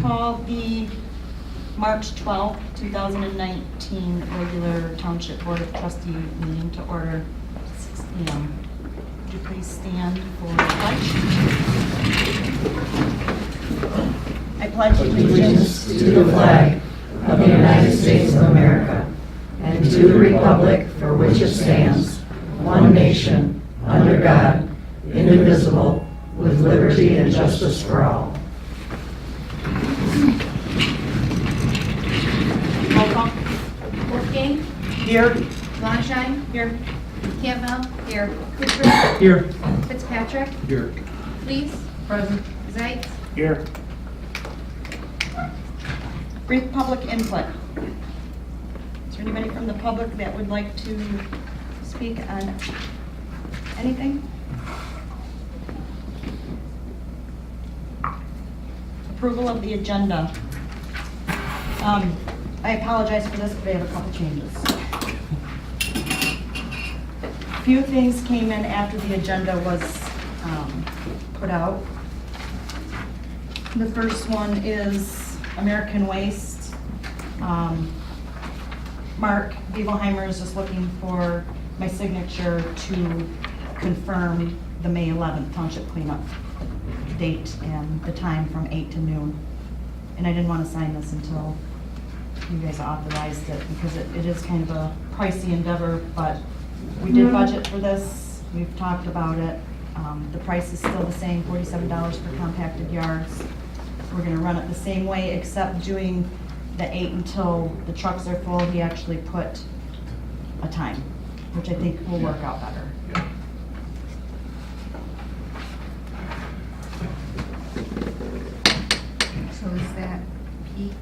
Call the March 12th, 2019 regular Township Board of Trustee meeting to order 6 p.m. Would you please stand for the pledge? I pledge Allegiance to the flag of the United States of America and to the republic for which it stands, one nation, under God, indivisible, with liberty and justice for all. Roll call. Wolfgang, Here. Lonsheim, Here. Campbell, here. Kuchar, Here. Fitzpatrick, Here. Please, Present. Zeitz, Here. Brief public input. Is there anybody from the public that would like to speak on anything? Approval of the agenda. I apologize for this, but I have a couple changes. Few things came in after the agenda was put out. The first one is American Waste. Mark Bevelheimer is just looking for my signature to confirm the May 11th Township cleanup date and the time from 8 to noon. And I didn't want to sign this until you guys authorized it because it is kind of a pricey endeavor, but we did budget for this. We've talked about it. The price is still the same, $47 per compacted yards. We're gonna run it the same way, except doing the 8 until the trucks are full. He actually put a time, which I think will work out better. so is that Pete?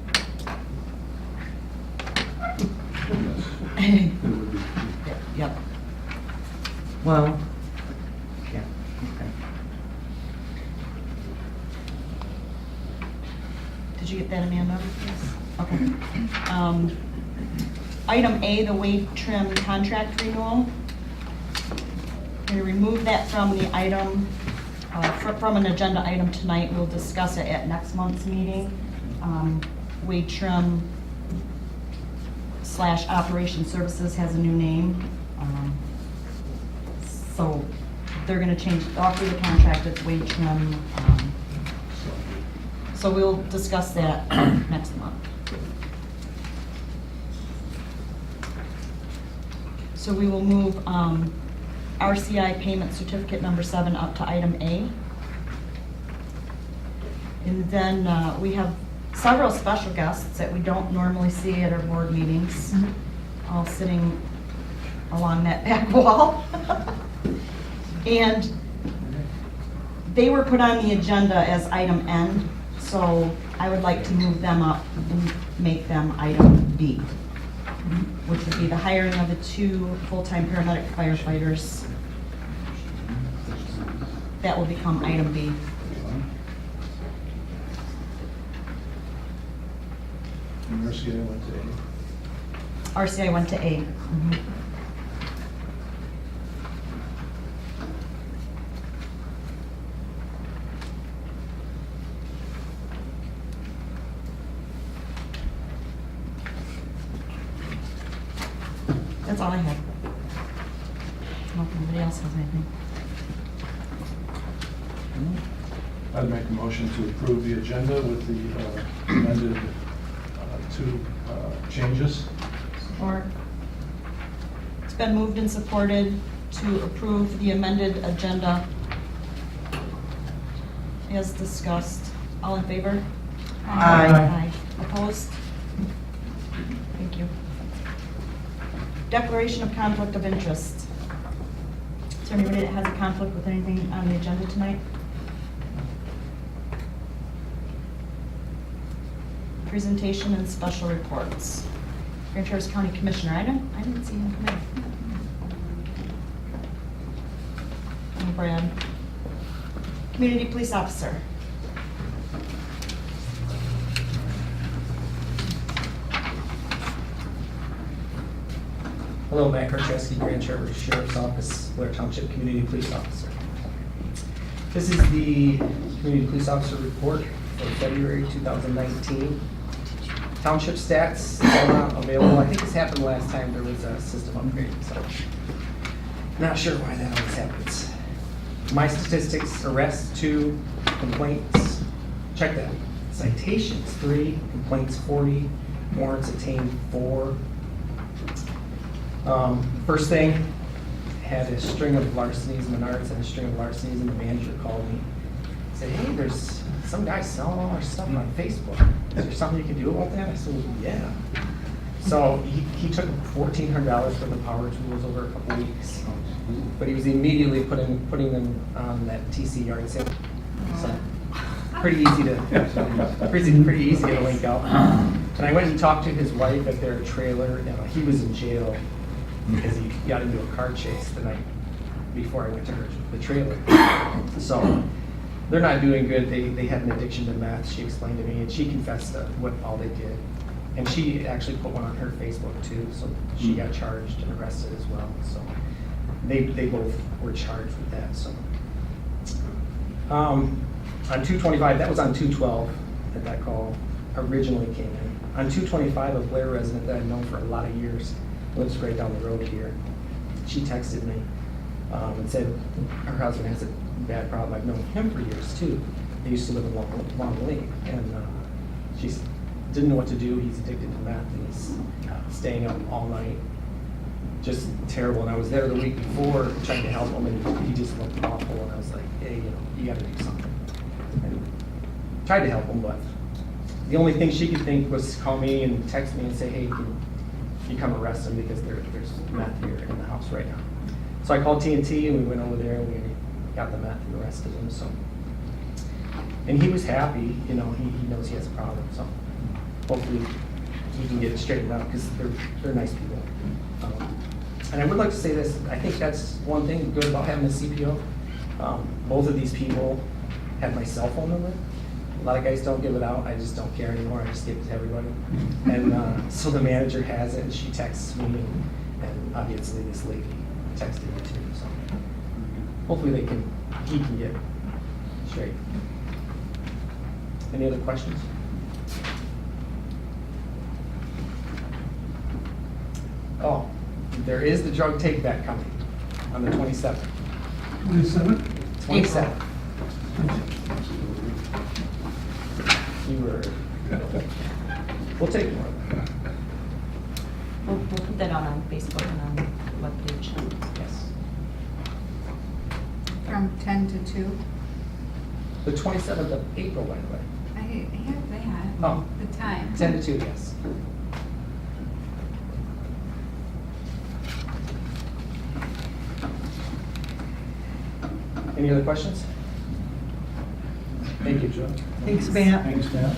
Yep. Well, yeah, okay. Did you get that, Amanda? Yes. Okay. Item A, the weight trim contract renewal. I'm going to remove that from the item, from an agenda item tonight. We'll discuss it at next month's meeting. Weight trim / operation services has a new name. So they're going to change, after the contract, it's weight trim. So we'll discuss that next month. So we will move RCI payment certificate number 7 up to item A. And then we have several special guests that we don't normally see at our board meetings, all sitting along that back wall. And they were put on the agenda as item N, so I would like to move them up and make them item B, which would be the hiring of the 2 full-time paramedic firefighters. That will become item B. And RCI went to A. RCI went to A. That's all I have. I don't know if anybody else has anything. I'd make a motion to approve the agenda with the amended 2 changes. Or, it's been moved and supported to approve the amended agenda as discussed. All in favor? Aye. Opposed? Thank you. Declaration of conflict of interest. Is there anybody that has a conflict with anything on the agenda tonight? Presentation and special reports. Grand Traverse County Commissioner, I didn't see him come in. And Brad. Community Police Officer. Hello, Matt Karczewski, Grand Traverse Sheriff's Office, Blair Township Community Police Officer. This is the Community Police Officer report for February 2019. Township stats still not available. I think this happened last time there was a system upgrade, so not sure why that always happens. My statistics: arrests 2, complaints, check that, citations 3, complaints 40, warrants obtained 4. First thing, had a string of larcenies, Menards had a string of larcenies, and the manager called me. Said, hey, there's some guy selling all our stuff on Facebook. Is there something you can do about that? I said, well, yeah. So he took $1,400 for the power tools over a couple weeks. But he was immediately putting them on that TC yard sale. So pretty easy to link out. And I went and talked to his wife at their trailer. He was in jail because he got into a car chase the night before I went to the trailer. So they're not doing good. They had an addiction to meth, she explained to me, and she confessed to what all they did. And she actually put one on her Facebook too, so she got charged and arrested as well. So they both were charged with that. So on 225, that was on 212 that call originally came in. On 225, a Blair resident that I've known for a lot of years, lives right down the road here. She texted me and said her husband has a bad problem. I've known him for years too. They used to live in Long Lake, and she didn't know what to do. He's addicted to meth, and he's staying up all night. Just terrible. And I was there the week before trying to help him, and he just looked awful. And I was like, hey, you got to do something. And tried to help him, but the only thing she could think was call me and text me and say, hey, can you come arrest him because there's meth here in the house right now. So I called TNT and we went over there and we got the meth and arrested him. So, and he was happy, he knows he has a problem. So hopefully he can get it straightened out because they're nice people. And I would like to say this, I think that's one thing good about having a CPO. Both of these people have my cell phone number. A lot of guys don't give it out. I just don't care anymore. I just give it to everybody. And so the manager has it, and she texts me, and obviously this lady texted me too. So hopefully he can get straight. Any other questions? Oh, there is the drug take back coming on the 27th. 27th. You were. We'll take more. We'll put that on Facebook and on the webpage. Yes. From 10 to 2? The 27th of April, by the way. I have that. Oh. The time. 10 to 2, yes. Any other questions? Thank you, Joe. Thanks, Matt. Thanks, Matt.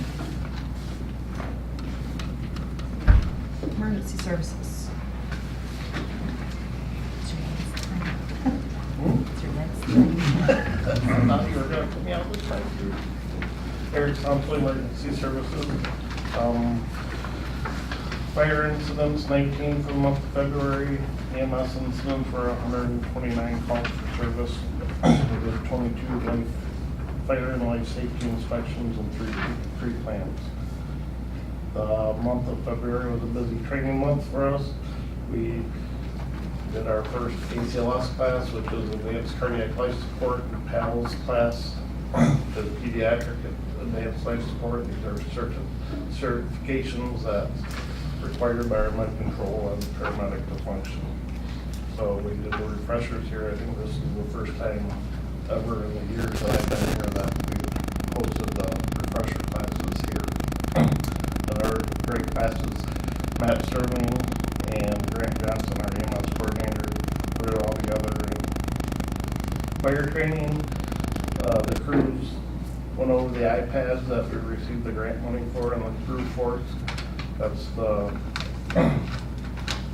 Emergency services. It's your next thing. I thought you were gonna put me out this time. Eric Thompson, Emergency Services. Fire incidents, 19 for the month of February. EMS incidents were 129 calls for service. We did 22 life fire and life safety inspections and three plans. The month of February was a busy training month for us. We did our first ACLS class, which is Advanced Cardiac Life Support, and PALS class, which is Pediatric Advanced Life Support. These are certifications that's required by our med control and paramedic to function. So we did the refreshers here. I think this is the first time ever in the years that I've been here that we've hosted the refresher classes here. And our great classes, Matt Sterling and Grant Johnson, our EMS coordinator, put it all together. And fire training, the crews went over the iPads that we received the grant money for and the crew force. That's the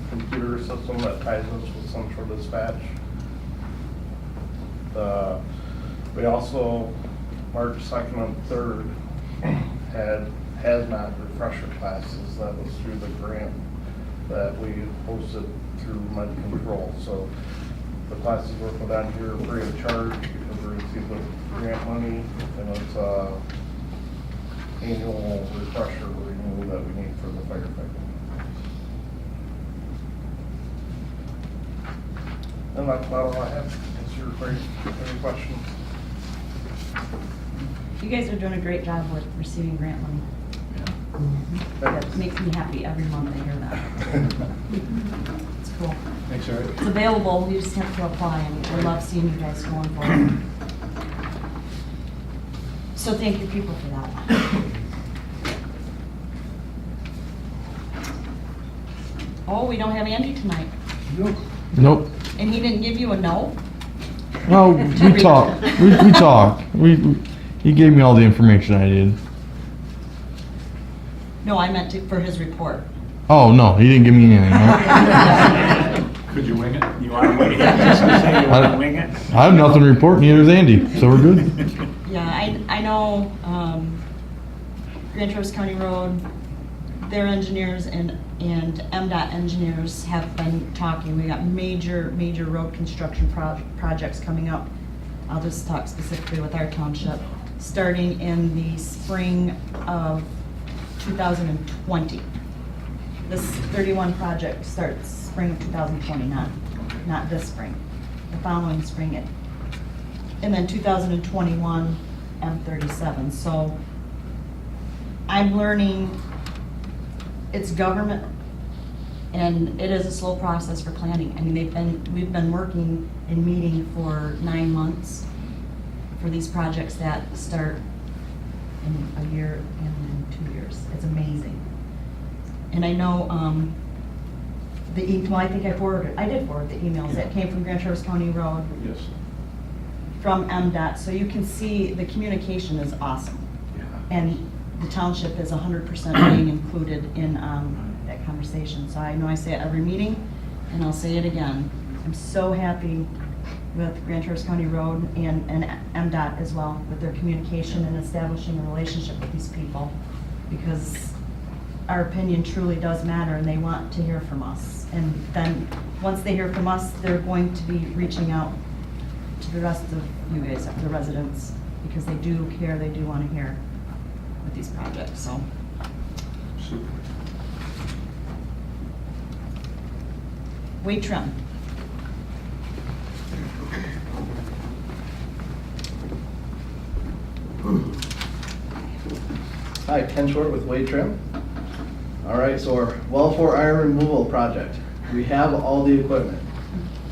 computer system that ties us with central dispatch. We also, March 2nd and 3rd, had hazmat refresher classes. That was through the grant that we hosted through med control. So the classes were put on here free of charge because we received the grant money, and it's annual refresher renewal that we need for the firefighting. And that's about all I have. Is your any questions? You guys are doing a great job with receiving grant money. That makes me happy every month I hear that. It's cool. Thanks, Eric. It's available, you just have to apply, and I love seeing you guys going for it. So thank you people for that. Oh, we don't have Andy tonight, Nope. and he didn't give you a no? No, we talked. We talked. He gave me all the information I needed. No, I meant for his report. Oh, no, he didn't give me anything. No. Could you wing it? You want to wing it? Just to say you want to wing it? I have nothing to report, neither does Andy, so we're good. Yeah, I know, Grand Traverse County Road, their engineers and MDOT engineers have been talking. We got major road construction projects coming up. I'll just talk specifically with our township, starting in the spring of 2020. This 31 project starts spring of 2020, not this spring, the following spring. And then 2021, M37. So I'm learning it's government, and it is a slow process for planning. I mean, we've been working and meeting for 9 months for these projects that start in a year and in 2 years. It's amazing. And I know I think I did forward the emails that came from Grand Traverse County Road, Yes. from MDOT, so you can see the communication is awesome. And the township is 100% being included in that conversation. So I know I say it every meeting, and I'll say it again. I'm so happy with Grand Traverse County Road and MDOT as well, with their communication and establishing a relationship with these people, because our opinion truly does matter, and they want to hear from us. And then, once they hear from us, they're going to be reaching out to the rest of you guys, the residents, because they do care, they do want to hear with these projects, so. Super. Weight trim. Hi, Ken Short with Wade Trim. All right, so our well for iron removal project. We have all the equipment.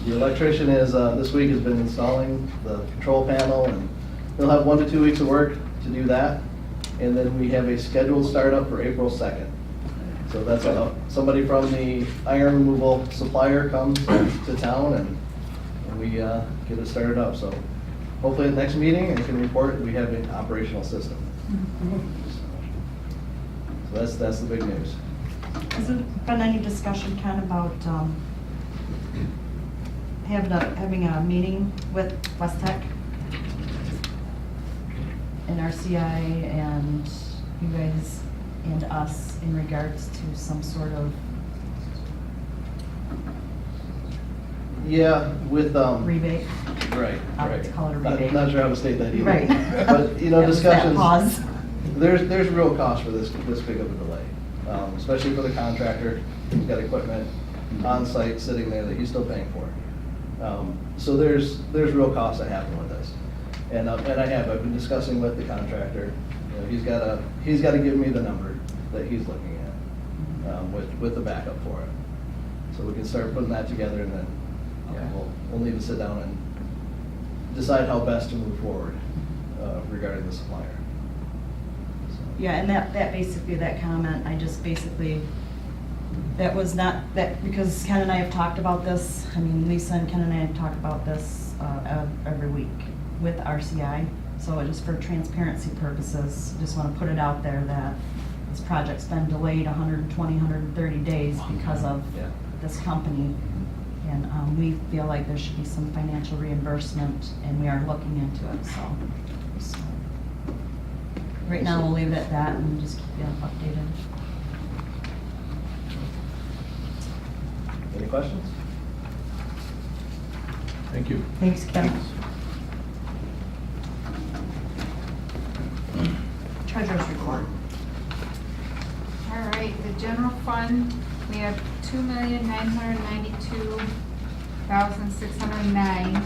The electrician is, this week has been installing the control panel, and he'll have 1 to 2 weeks of work to do that. And then we have a scheduled startup for April 2nd. So that's somebody from the iron removal supplier comes to town, and we get it started up. So hopefully at the next meeting, I can report we have an operational system. So that's the big news. Has there been any discussion, Ken, about having a meeting with West Tech and RCI and you guys and us in regards to some sort of Yeah, with, rebate? right, I'll right. call it a rebate. Not sure how to state that either. Right. But, you know, That was that discussions, pause. there's real cost for this big of a delay, especially for the contractor. He's got equipment on site sitting there that he's still paying for. So there's real costs that happen with this. And I've been discussing with the contractor. You know, he's got to give me the number that he's looking at, with the backup for it. So we can start putting that together, and then we'll need to sit down and decide how best to move forward regarding the supplier. So. Yeah, and that basically, that comment, I just basically, that was not, that, because Ken and I have talked about this, I mean, Lisa and Ken and I have talked about this every week with RCI. So just for transparency purposes, just want to put it out there that this project's been delayed 120, 130 days because of this company. And we feel like there should be some financial reimbursement, and we are looking into it, so. Right now, we'll leave it at that and just keep you updated. Any questions? Thank you. Thanks, Ken. Treasurer's report. Okay, the general fund, we have 2,992,609.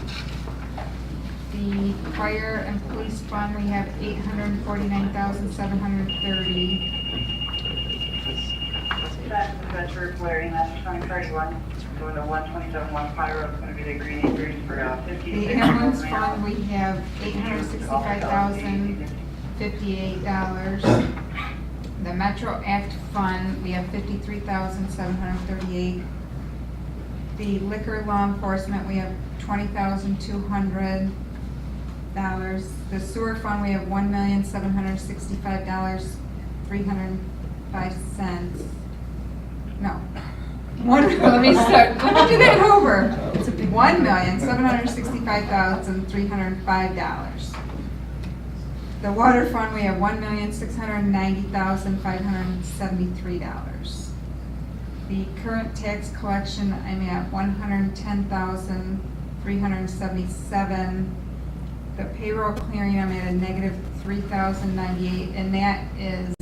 The fire and police fund, we have 849,730. Back to the Venture Blair, EMS 2031, going to 127 Fire Road, it's going to be the green acres for 50. The ambulance fund, we have $865,058. The Metro Act fund, we have $53,738. The liquor law enforcement, we have $20,200. The sewer fund, we have $1,765,305. No. Let me start, let me do that over. It's $1,765,305. The water fund, we have $1,690,573. The current tax collection, I'm at $110,377. The payroll clearing, I'm at a negative $3,098, and that is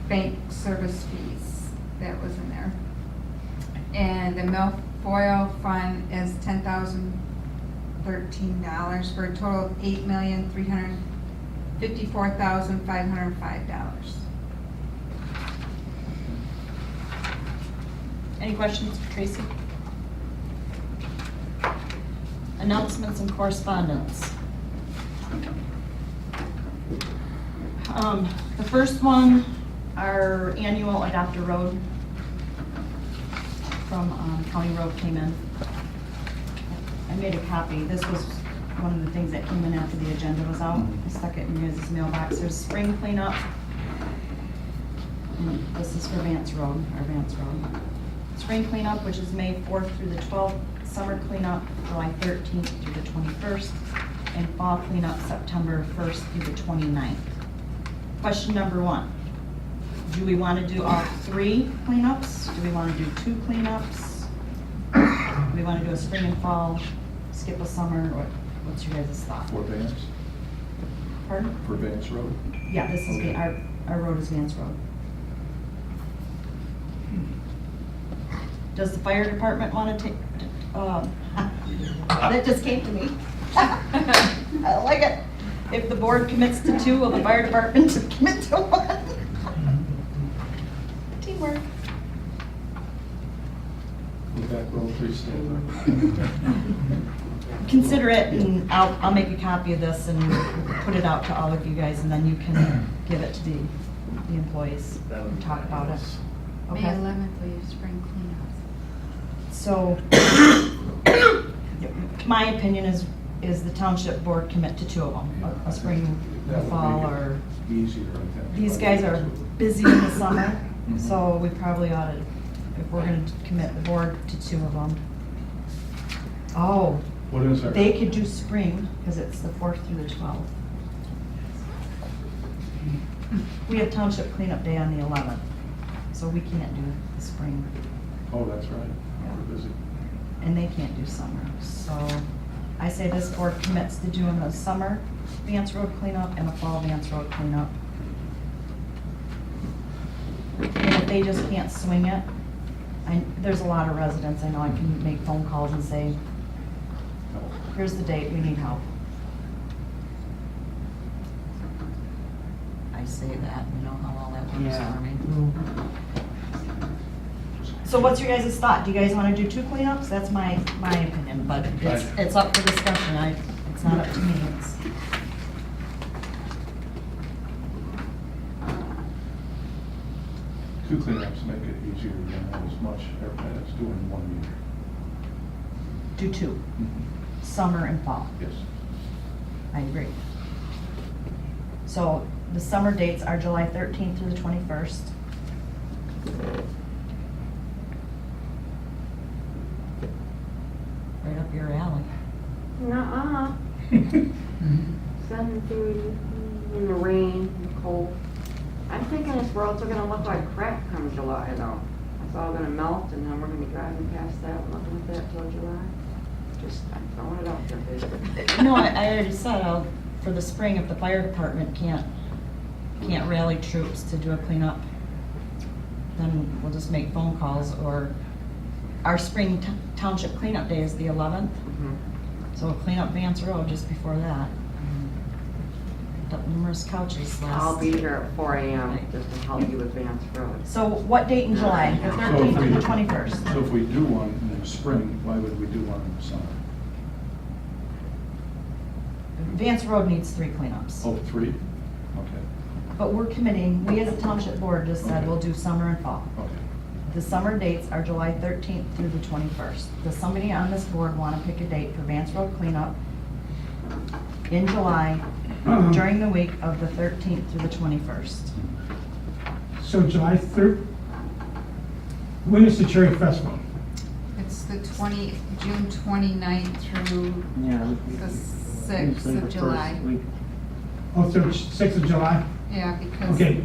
bank service fees that was in there. And the milfoil fund is $10,013 for a total of $8,354,505. Any questions for Tracy? Announcements and correspondence. The first one, our annual Adopt a Road from County Road came in. I made a copy. This was one of the things that came in after the agenda was out. I stuck it in your guys' mailbox. There's spring cleanup. And this is for Vance Road, our Vance Road. Spring cleanup, which is May 4th through the 12th. Summer cleanup, July 13th through the 21st. And fall cleanup, September 1st through the 29th. Question number 1. Do we want to do all 3 cleanups? Do we want to do 2 cleanups? Do we want to do a spring and fall, skip a summer? What's your guys' thought? For Vance, Pardon? for Vance Road. Yeah, this is, our road is Vance Road. Does the fire department want to take, that just came to me. I like it. If the board commits to 2, will the fire department commit to 1? Teamwork. Would that road please stand? Consider it, and I'll make a copy of this and put it out to all of you guys, and then you can give it to the employees and talk about it. May Okay? 11th, we have spring cleanup. So, my opinion is the township board commit to 2 of them, a spring, a That would fall, make it or, Easier, I think. these guys are busy in the summer, so we probably ought to, if we're gonna commit the board to 2 of them. Oh, What is that? they could do spring, because it's the 4th through the 12th. We have township cleanup day on the 11th, so we can't do the spring. Oh, that's right. Yeah. We're busy. And they can't do summer, so I say this board commits to doing the summer Vance Road cleanup and the fall Vance Road cleanup. And if they just can't swing it, there's a lot of residents, I know I can make phone calls and say, here's the date, we need help. I say that, you know how all that works for me. So what's your guys' thought? Do you guys want to do 2 cleanups? That's my opinion, but it's up for discussion. It's not up to me. It's, 2 cleanups make it easier than as much as doing 1 meter. do 2, summer and fall. Yes. I agree. So the summer dates are July 13th through the 21st. Right up your alley. Nuh-uh. 7:30 in the rain, in the cold. I'm thinking this world's gonna look like crap come July though. It's all gonna melt and then we're gonna be driving past that, looking at that till July. Just, I'm throwing it out there, basically. No, I already said, for the spring, if the fire department can't rally troops to do a cleanup, then we'll just make phone calls, or our spring township cleanup day is the 11th. So we'll clean up Vance Road just before that. Picked up numerous couches last. I'll be here at 4 a.m. just to help you with Vance Road. So what date in July? The 13th or the 21st? So if we do one in the spring, why would we do one in the summer? Vance Road needs 3 cleanups. Oh, 3? Okay, But we're committing, we as a township board just said we'll do summer and fall. okay. The summer dates are July 13th through the 21st. Does somebody on this board want to pick a date for Vance Road cleanup in July during the week of the 13th through the 21st? So July 3rd, when is the Cherry Festival? It's the June 29th through Yeah. the 6th of July. Oh, so 6th of July? Yeah, because. Okay.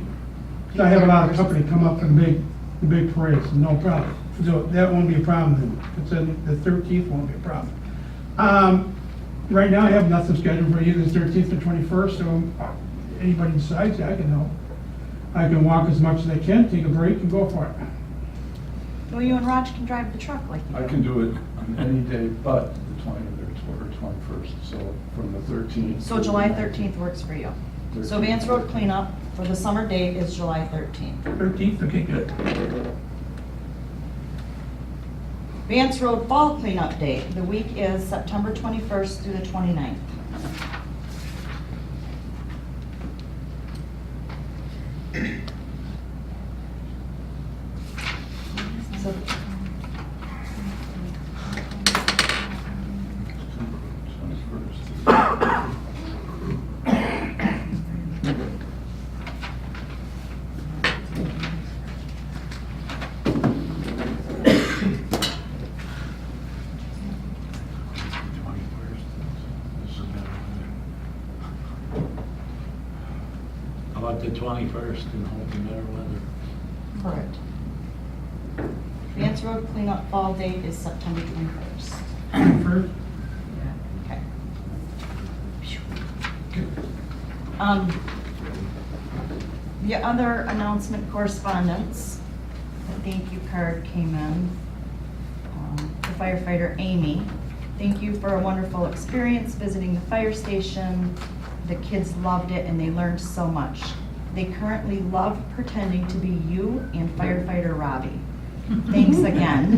So I have a lot of company come up for the big parades, no problem. So that won't be a problem then. It's the 13th won't be a problem. Right now I have nothing scheduled for either the 13th or 21st, so anybody decides, I can help. I can walk as much as I can, take a break and go for it. Well, you and Raj can drive the truck like you do. I can do it on any day but the 20th or 21st, so from the 13th. So July 13th works for you. So 13th. Vance Road cleanup for the summer date is July 13th. 13th, okay, good. Vance Road fall cleanup date, the week is September 21st through the 29th. So 21st. How about the 21st and hoping better weather? Correct. Vance Road cleanup fall date is September 21st. First, Okay. The other announcement correspondence, the thank you card came in. The firefighter Amy, thank you for a wonderful experience visiting the fire station. The kids loved it and they learned so much. They currently love pretending to be you and firefighter Robbie. Thanks again.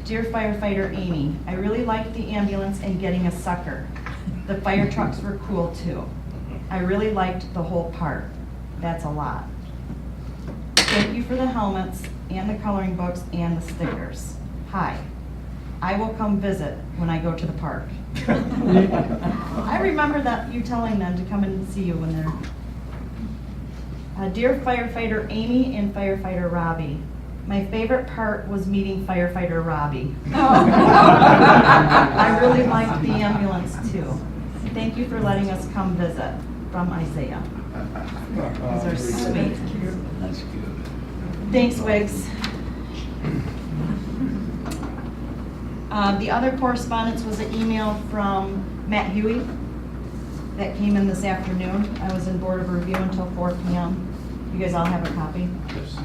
Dear firefighter Amy, I really liked the ambulance and getting a sucker. The fire trucks were cool too. I really liked the whole part. That's a lot. Thank you for the helmets and the coloring books and the stickers. Hi. I will come visit when I go to the park. I remember that you telling them to come and see you when they're. Dear firefighter Amy and firefighter Robbie, my favorite part was meeting firefighter Robbie. I really liked the ambulance too. Thank you for letting us come visit. From Isaiah. These are sweet. That's cute. Thanks, Wiggs. The other correspondence was an email from Matt Huey that came in this afternoon. I was in Board of Review until 4 p.m. You guys all have a copy? Yes.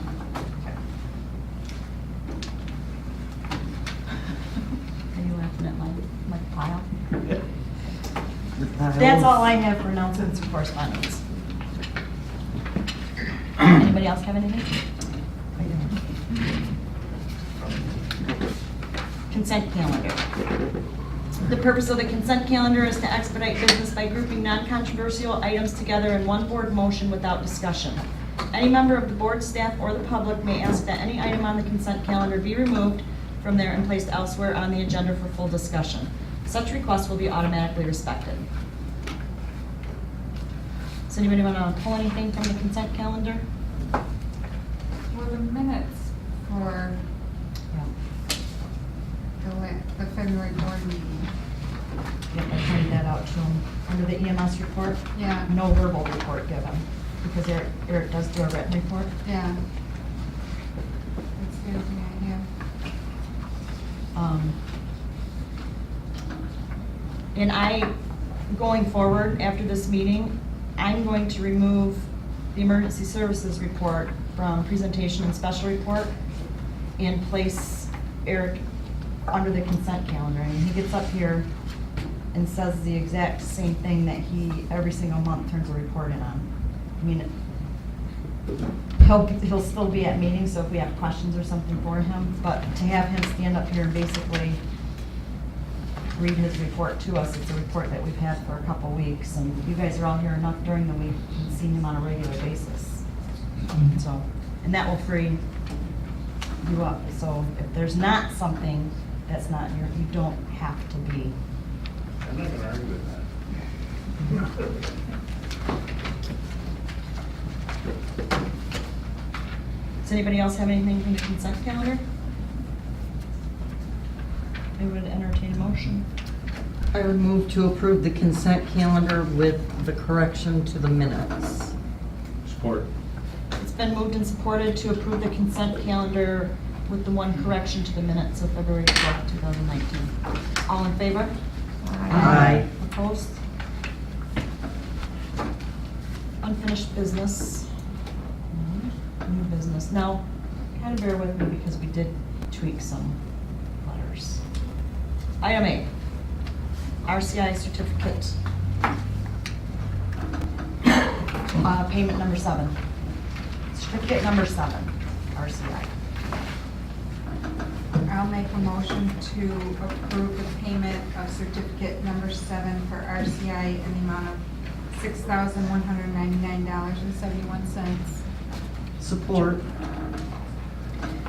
Are you laughing at my pile? That's all I have for announcements and correspondence. Anybody else have anything? Consent calendar. The purpose of the consent calendar is to expedite business by grouping non-controversial items together in one board motion without discussion. Any member of the board, staff, or the public may ask that any item on the consent calendar be removed from there and placed elsewhere on the agenda for full discussion. Such requests will be automatically respected. Does anybody want to pull anything from the consent calendar? For the minutes for the February board meeting. Yep, I pointed that out to him. Under the EMS report, Yeah, no verbal report given, because Eric does do a written report. yeah. That's the only thing I have. And going forward, after this meeting, I'm going to remove the emergency services report from presentation and special report and place Eric under the consent calendar. And he gets up here and says the exact same thing that he, every single month, turns a report in on. I mean, he'll still be at meetings, so if we have questions or something for him, but to have him stand up here and basically read his report to us, it's a report that we've had for a couple weeks, and you guys are all here enough during the week and seen him on a regular basis. So, and that will free you up. So if there's not something that's not here, you don't have to be. I'm not gonna argue with that. Does anybody else have anything from the consent calendar? I would entertain a motion. I would move to approve the consent calendar with the correction to the minutes. Support. It's been moved and supported to approve the consent calendar with the one correction to the minutes of February 12th, 2019. All in favor? Aye. Opposed? Unfinished business. New business. Now, kind of bear with me because we did tweak some letters. Item 8, RCI certificate. Payment number 7. Certificate number 7, RCI. I'll make a motion to approve the payment of certificate number 7 for RCI in the amount of $6,199.71. Support.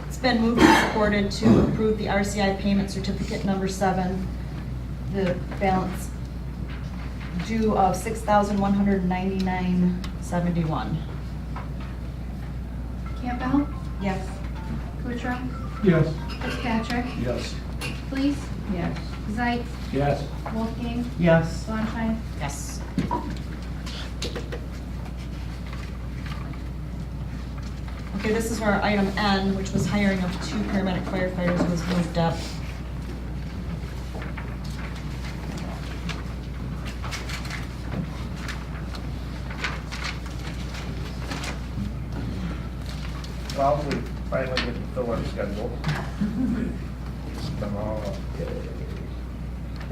It's been moved and supported to approve the RCI payment certificate number 7, the balance due of $6,199.71. Campbell, Yes. Kuchar, Yes. Fitzpatrick, Yes. Police, Yes. Zeitz, Yes. Wolfgang, Yes. Blondheim. Yes. Okay, this is where item N, which was hiring of 2 paramedic firefighters, was moved up. Well, we finally get to fill our schedule. It's been a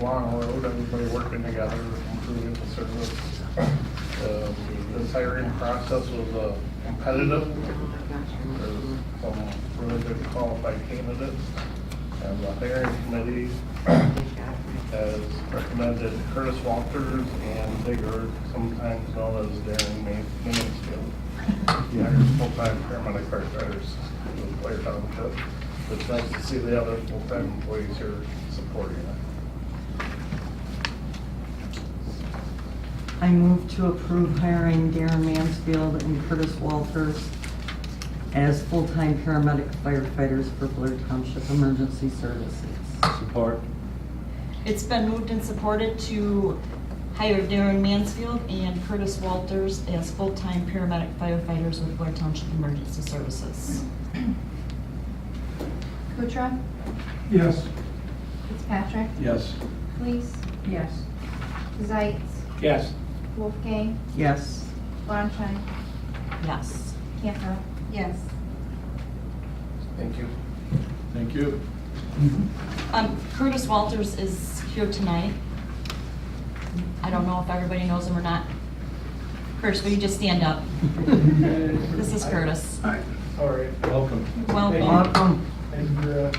long road, everybody working together, improving the service. This hiring process was competitive. There's some really good qualified candidates. And the hiring committee has recommended Curtis Walters and Digger, sometimes known as Darren Mansfield. He hires full-time paramedic firefighters with Blair Township. It's nice to see the other full-time employees here supporting it. I move to approve hiring Darren Mansfield and Curtis Walters as full-time paramedic firefighters for Blair Township Emergency Services. Support. It's been moved and supported to hire Darren Mansfield and Curtis Walters as full-time paramedic firefighters with Blair Township Emergency Services. Kuchar, Yes. Fitzpatrick, Yes. Police, Yes. Zeitz, Yes. Wolfgang, Yes. Blondheim, Yes. Campbell. Yes. Thank you. Thank you. Curtis Walters is here tonight. I don't know if everybody knows him or not. Curtis, will you just stand up? This is Curtis. All right. Welcome. Welcome. Welcome. Thank you for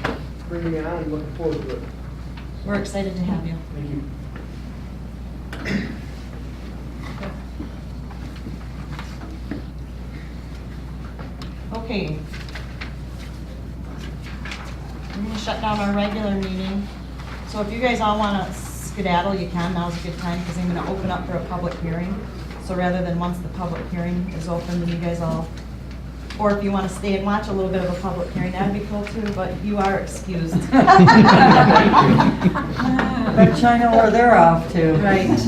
bringing me on. I'm looking forward to it. We're excited to have you. Thank you. Okay. We're gonna shut down our regular meeting. So if you guys all wanna skedaddle, you can. Now's a good time because I'm gonna open up for a public hearing. So rather than once the public hearing is open, then you guys all, or if you wanna stay and watch a little bit of a public hearing, that'd be cool too, but you are excused. Bet you I know where they're off to. Right.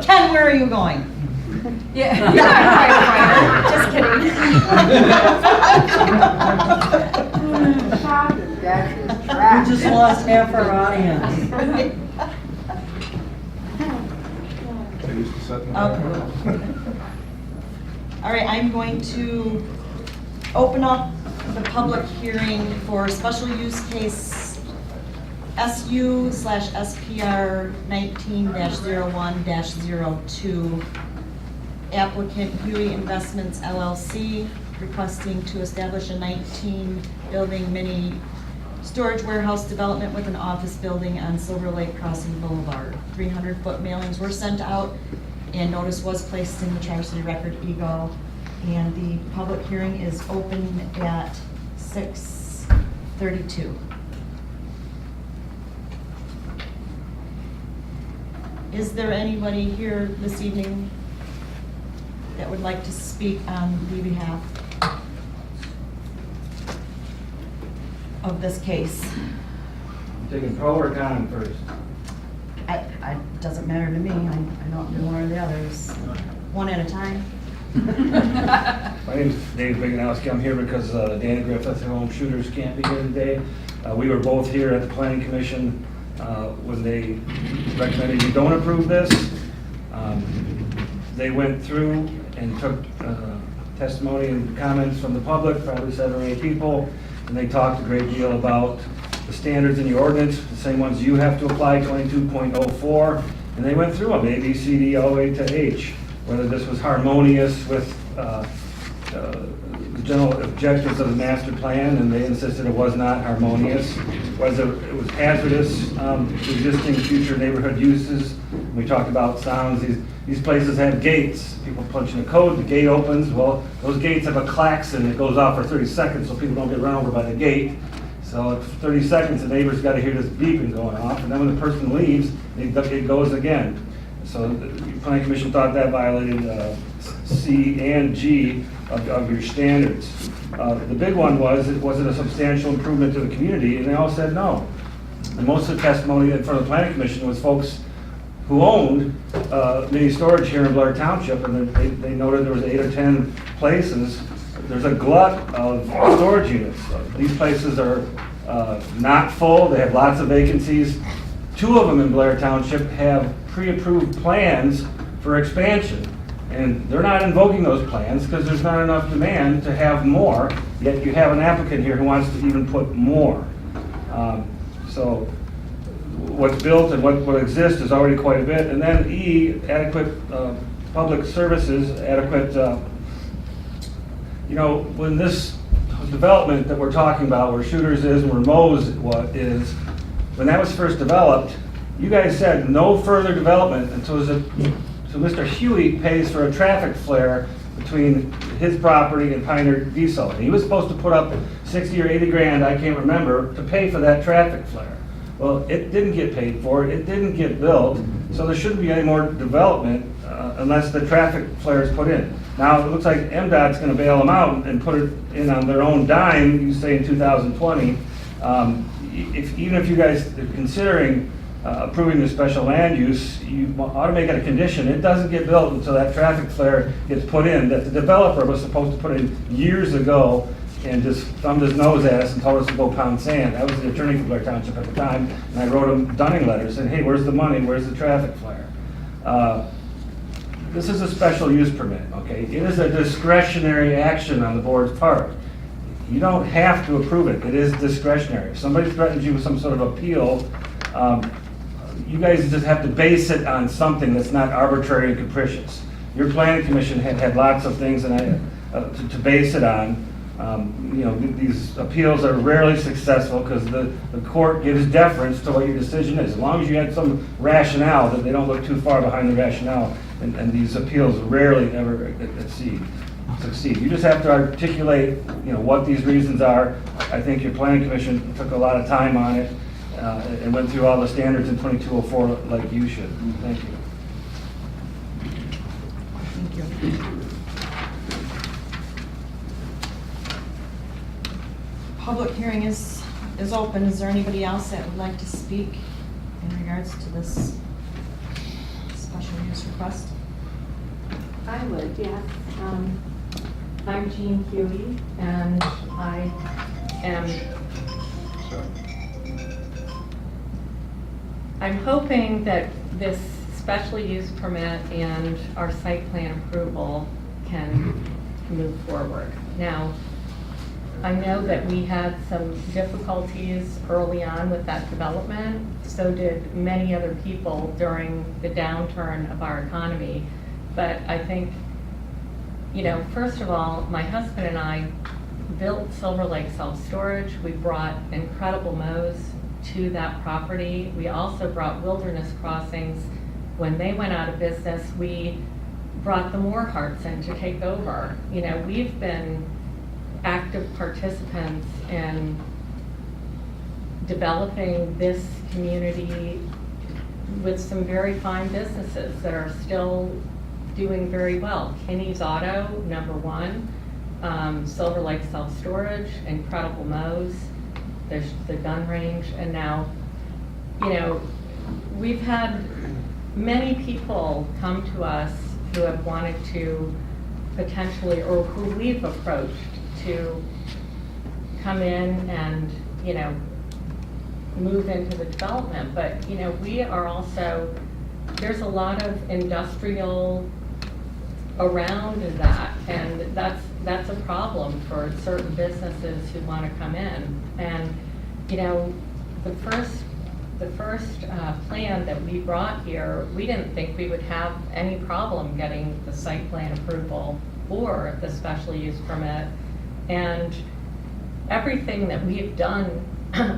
Ken, where are you going? Yeah. Just kidding. just lost half our audience. They used to sit in the back. Okay. All right, I'm going to open up the public hearing for special use case SU/SPR 19-01-02. Applicant Huey Investments LLC requesting to establish a 19-building mini storage warehouse development with an office building on Silver Lake Crossing Boulevard. 300-foot mailings were sent out and notice was placed in the Tri-City Record Eagle. And the public hearing is open at 6:32. Is there anybody here this evening that would like to speak on the behalf of this case? Taking pro or con first? Doesn't matter to me, I don't do one or the others, one at a time. My name's Dave Biganowski. I'm here because Dana Griffith, who owns Shooters, can't be here today. We were both here at the Planning Commission when they recommended you don't approve this. They went through and took testimony and comments from the public, probably 7 or 8 people, and they talked a great deal about the standards in the ordinance, the same ones you have to apply, 22.04, and they went through them, A, B, C, D, all the way to H, whether this was harmonious with the general objectives of the master plan, and they insisted it was not harmonious, whether it was hazardous to existing future neighborhood uses. We talked about sounds. These places have gates. People punch in a code, the gate opens. Well, those gates have a klaxon that goes off for 30 seconds so people don't get run over by the gate. So at 30 seconds, the neighbor's got to hear this beeping going off, and then when the person leaves, it goes again. So the Planning Commission thought that violated C and G of your standards. The big one was it a substantial improvement to the community, and they all said no. And most of the testimony in front of the Planning Commission was folks who owned mini storage here in Blair Township, and they noted there was 8 or 10 places. There's a glut of storage units. These places are not full. They have lots of vacancies. 2 of them in Blair Township have pre-approved plans for expansion. And they're not invoking those plans because there's not enough demand to have more, yet you have an applicant here who wants to even put more. So what's built and what exists is already quite a bit. And then E, adequate public services, adequate, when this development that we're talking about, where Shooters is and where Moe's is, when that was first developed, you guys said no further development until Mr. Huey pays for a traffic flare between his property and Pioneer Diesel. And he was supposed to put up 60 or 80 grand, I can't remember, to pay for that traffic flare. Well, it didn't get paid for, it didn't get built, so there shouldn't be any more development unless the traffic flare is put in. Now, it looks like MDOT's gonna bail them out and put it in on their own dime, you say in 2020. Even if you guys are considering approving the special land use, you ought to make it a condition. It doesn't get built until that traffic flare gets put in, that the developer was supposed to put in years ago and just thumbed his nose at us and told us to go pound sand. I was the attorney for Blair Township at the time, and I wrote him dunning letters saying, hey, where's the money, where's the traffic flare? This is a special use permit, okay? It is a discretionary action on the board's part. You don't have to approve it, it is discretionary. If somebody threatens you with some sort of appeal, you guys just have to base it on something that's not arbitrary and capricious. Your planning commission had lots of things to base it on. These appeals are rarely successful because the court gives deference to what your decision is. As long as you had some rationale, that they don't look too far behind the rationale, and these appeals rarely ever succeed. You just have to articulate, what these reasons are. I think your planning commission took a lot of time on it and went through all the standards in 2204 like you should. Thank you. Thank you. Public hearing is open. Is there anybody else that would like to speak in regards to this special use request? I would, yes. I'm Jean Huey, and I am I'm hoping that this special use permit and our site plan approval can move forward. Now, I know that we had some difficulties early on with that development. So did many other people during the downturn of our economy. But I think, first of all, my husband and I built Silver Lake Self-Storage. We brought incredible mows to that property. We also brought Wilderness Crossings. When they went out of business, we brought the Moorharts in to take over. We've been active participants in developing this community with some very fine businesses that are still doing very well. Kinney's Auto, number one, Silver Lake Self-Storage, incredible mows, there's the gun range, and now, we've had many people come to us who have wanted to potentially, or who we've approached to come in and, move into the development. But, we are also, there's a lot of industrial around that, and that's a problem for certain businesses who want to come in. And, the first plan that we brought here, we didn't think we would have any problem getting the site plan approval or the special use permit. And everything that we've done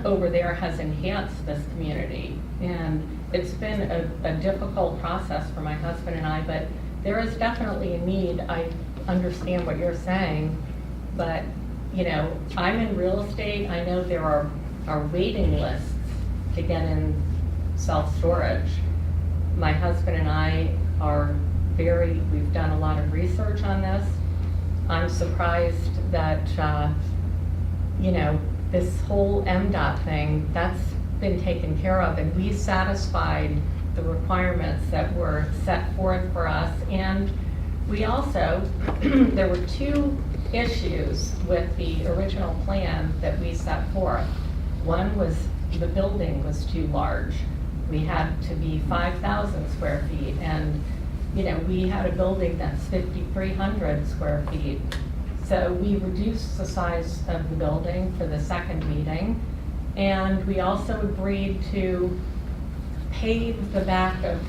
over there has enhanced this community. And it's been a difficult process for my husband and I, but there is definitely a need. I understand what you're saying, but I'm in real estate. I know there are waiting lists to get in self-storage. My husband and I we've done a lot of research on this. I'm surprised that, this whole MDOT thing, that's been taken care of, and we satisfied the requirements that were set forth for us. And we also, there were two issues with the original plan that we set forth. One was the building was too large. We had to be 5,000 square feet, and we had a building that's 5,300 square feet. So we reduced the size of the building for the second meeting, and we also agreed to pave the back of,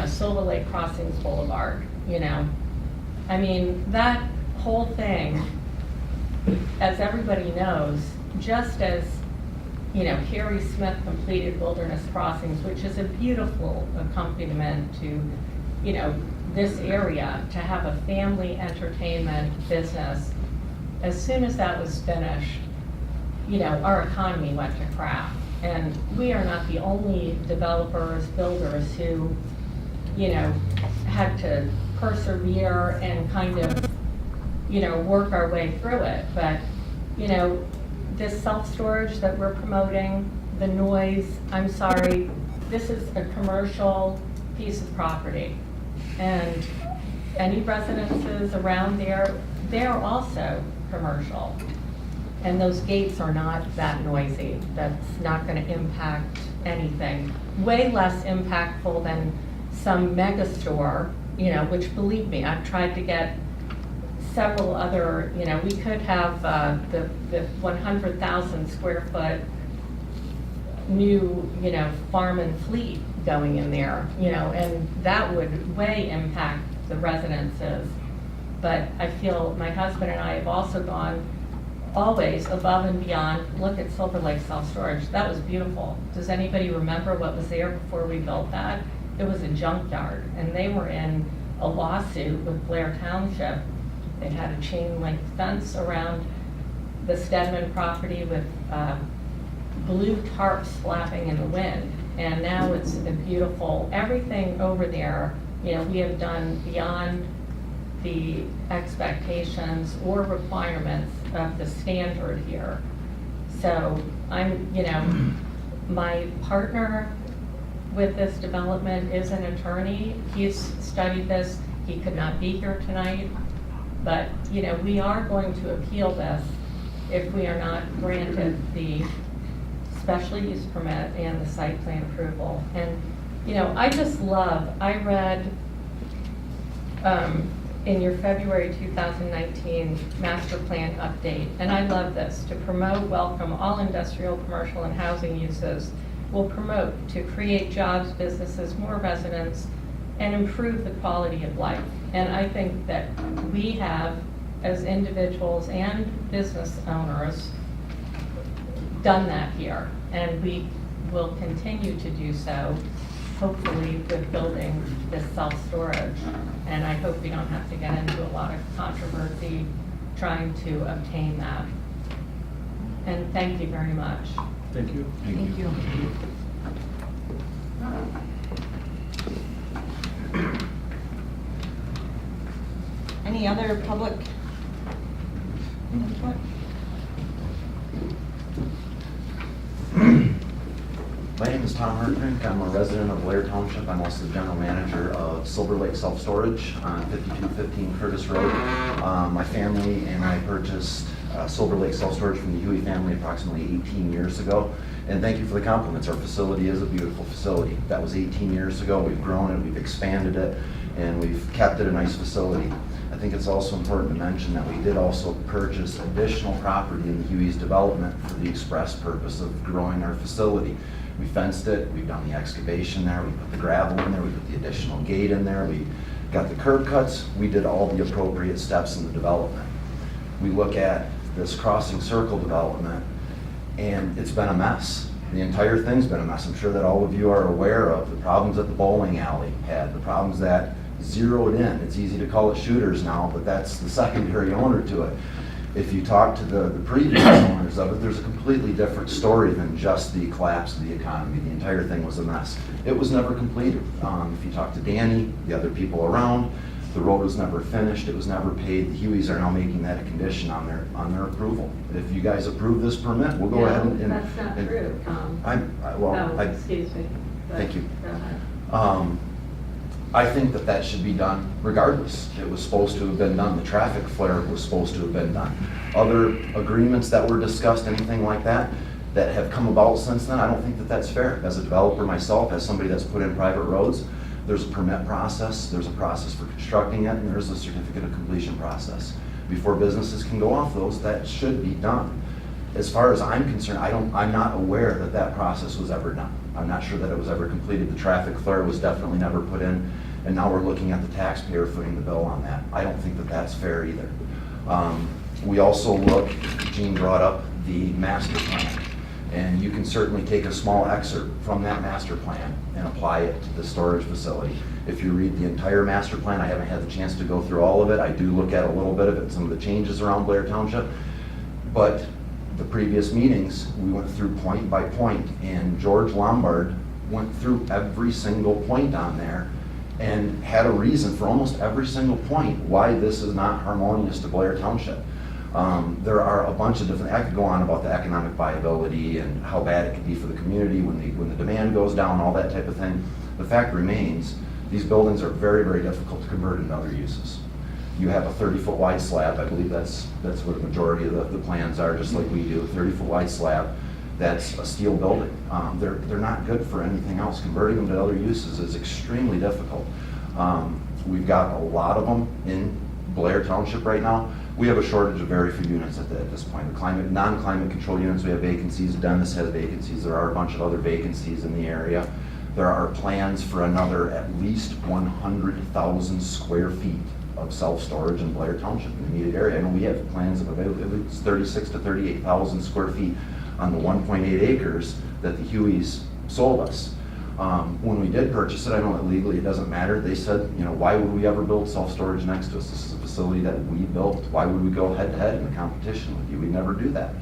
Silver Lake Crossings Boulevard. I mean, that whole thing, as everybody knows, just as Harry Smith completed Wilderness Crossings, which is a beautiful accompaniment to, this area, to have a family entertainment business. As soon as that was finished, our economy went to crap. And we are not the only developers, builders who, had to persevere and kind of, work our way through it. But, this self-storage that we're promoting, the noise, I'm sorry, this is a commercial piece of property. And any residences around there, they're also commercial. And those gates are not that noisy. That's not going to impact anything. Way less impactful than some mega store, which, believe me, I've tried to get several other, we could have the 100,000 square foot new, farm and fleet going in there, and that would way impact the residences. But I feel my husband and I have also gone always above and beyond. Look at Silver Lake Self-Storage. That was beautiful. Does anybody remember what was there before we built that? It was a junkyard, and they were in a lawsuit with Blair Township. They had a chain link fence around the Stedman property with blue tarps flapping in the wind. And now it's a beautiful, everything over there, we have done beyond the expectations or requirements of the standard here. So I'm, my partner with this development is an attorney. He's studied this. He could not be here tonight. But, we are going to appeal this if we are not granted the special use permit and the site plan approval. And, you know, I read in your February 2019 master plan update, and I love this: to promote, welcome all industrial, commercial, and housing uses, will promote to create jobs, businesses, more residents, and improve the quality of life. And I think that we have, as individuals and business owners, done that here, and we will continue to do so, hopefully with building this self-storage. And I hope we don't have to get into a lot of controversy trying to obtain that. And thank you very much. Thank you. Thank you. Any other public input? My name is Tom Hartman. I'm a resident of Blair Township. I'm also the general manager of Silver Lake Self Storage on 5215 Curtis Road. My family and I purchased Silver Lake Self Storage from the Huey family approximately 18 years ago. And thank you for the compliments. Our facility is a beautiful facility. That was 18 years ago. We've grown it, we've expanded it, and we've kept it a nice facility. I think it's also important to mention that we did also purchase additional property in the Huey's development for the express purpose of growing our facility. We fenced it, we've done the excavation there, we put the gravel in there, we put the additional gate in there, we got the curb cuts, we did all the appropriate steps in the development. We look at this crossing circle development, and it's been a mess. The entire thing's been a mess. I'm sure that all of you are aware of the problems that the bowling alley had, the problems that zeroed in. It's easy to call it shooters now, but that's the secondary owner to it. If you talk to the previous owners of it, there's a completely different story than just the collapse of the economy. The entire thing was a mess. It was never completed. If you talk to Danny, the other people around, the road was never finished. It was never paid. The Hueys are now making that a condition on their approval. If you guys approve this permit, we'll go ahead and. That's not true, Tom. Excuse me. Thank you. Go ahead. I think that should be done regardless. It was supposed to have been done. The traffic flare was supposed to have been done. Other agreements that were discussed, anything like that have come about since then, I don't think that that's fair. As a developer myself, as somebody that's put in private roads, there's a permit process, there's a process for constructing it, and there's a certificate of completion process. Before businesses can go off those, that should be done. As far as I'm concerned, I'm not aware that process was ever done. I'm not sure that it was ever completed. The traffic flare was definitely never put in, and now we're looking at the taxpayer footing the bill on that. I don't think that that's fair either. We also Gene brought up the master plan, and you can certainly take a small excerpt from that master plan and apply it to the storage facility. If you read the entire master plan, I haven't had the chance to go through all of it. I do look at a little bit of it, some of the changes around Blair Township, but the previous meetings, we went through point by point, and George Lombard went through every single point on there and had a reason for almost every single point why this is not harmonious to Blair Township. There are a bunch of different, I could go on about the economic viability and how bad it could be for the community when the demand goes down, all that type of thing. The fact remains, these buildings are very, very difficult to convert into other uses. You have a 30-foot wide slab, I believe that's what a majority of the plans are, just like we do, a 30-foot wide slab. That's a steel building. They're not good for anything else. Converting them to other uses is extremely difficult. We've got a lot of them in Blair Township right now. We have a shortage of very few units at this point. The non-climate control units, we have vacancies. Dennis has vacancies. There are a bunch of other vacancies in the area. There are plans for another at least 100,000 square feet of self-storage in Blair Township in the needed area. I know we have plans of about 36 to 38,000 square feet on the 1.8 acres that the Hueys sold us. When we did purchase it, I know that legally it doesn't matter. They said, why would we ever build self-storage next to us? This is a facility that we built. Why would we go head-to-head in the competition with you? We'd never do that.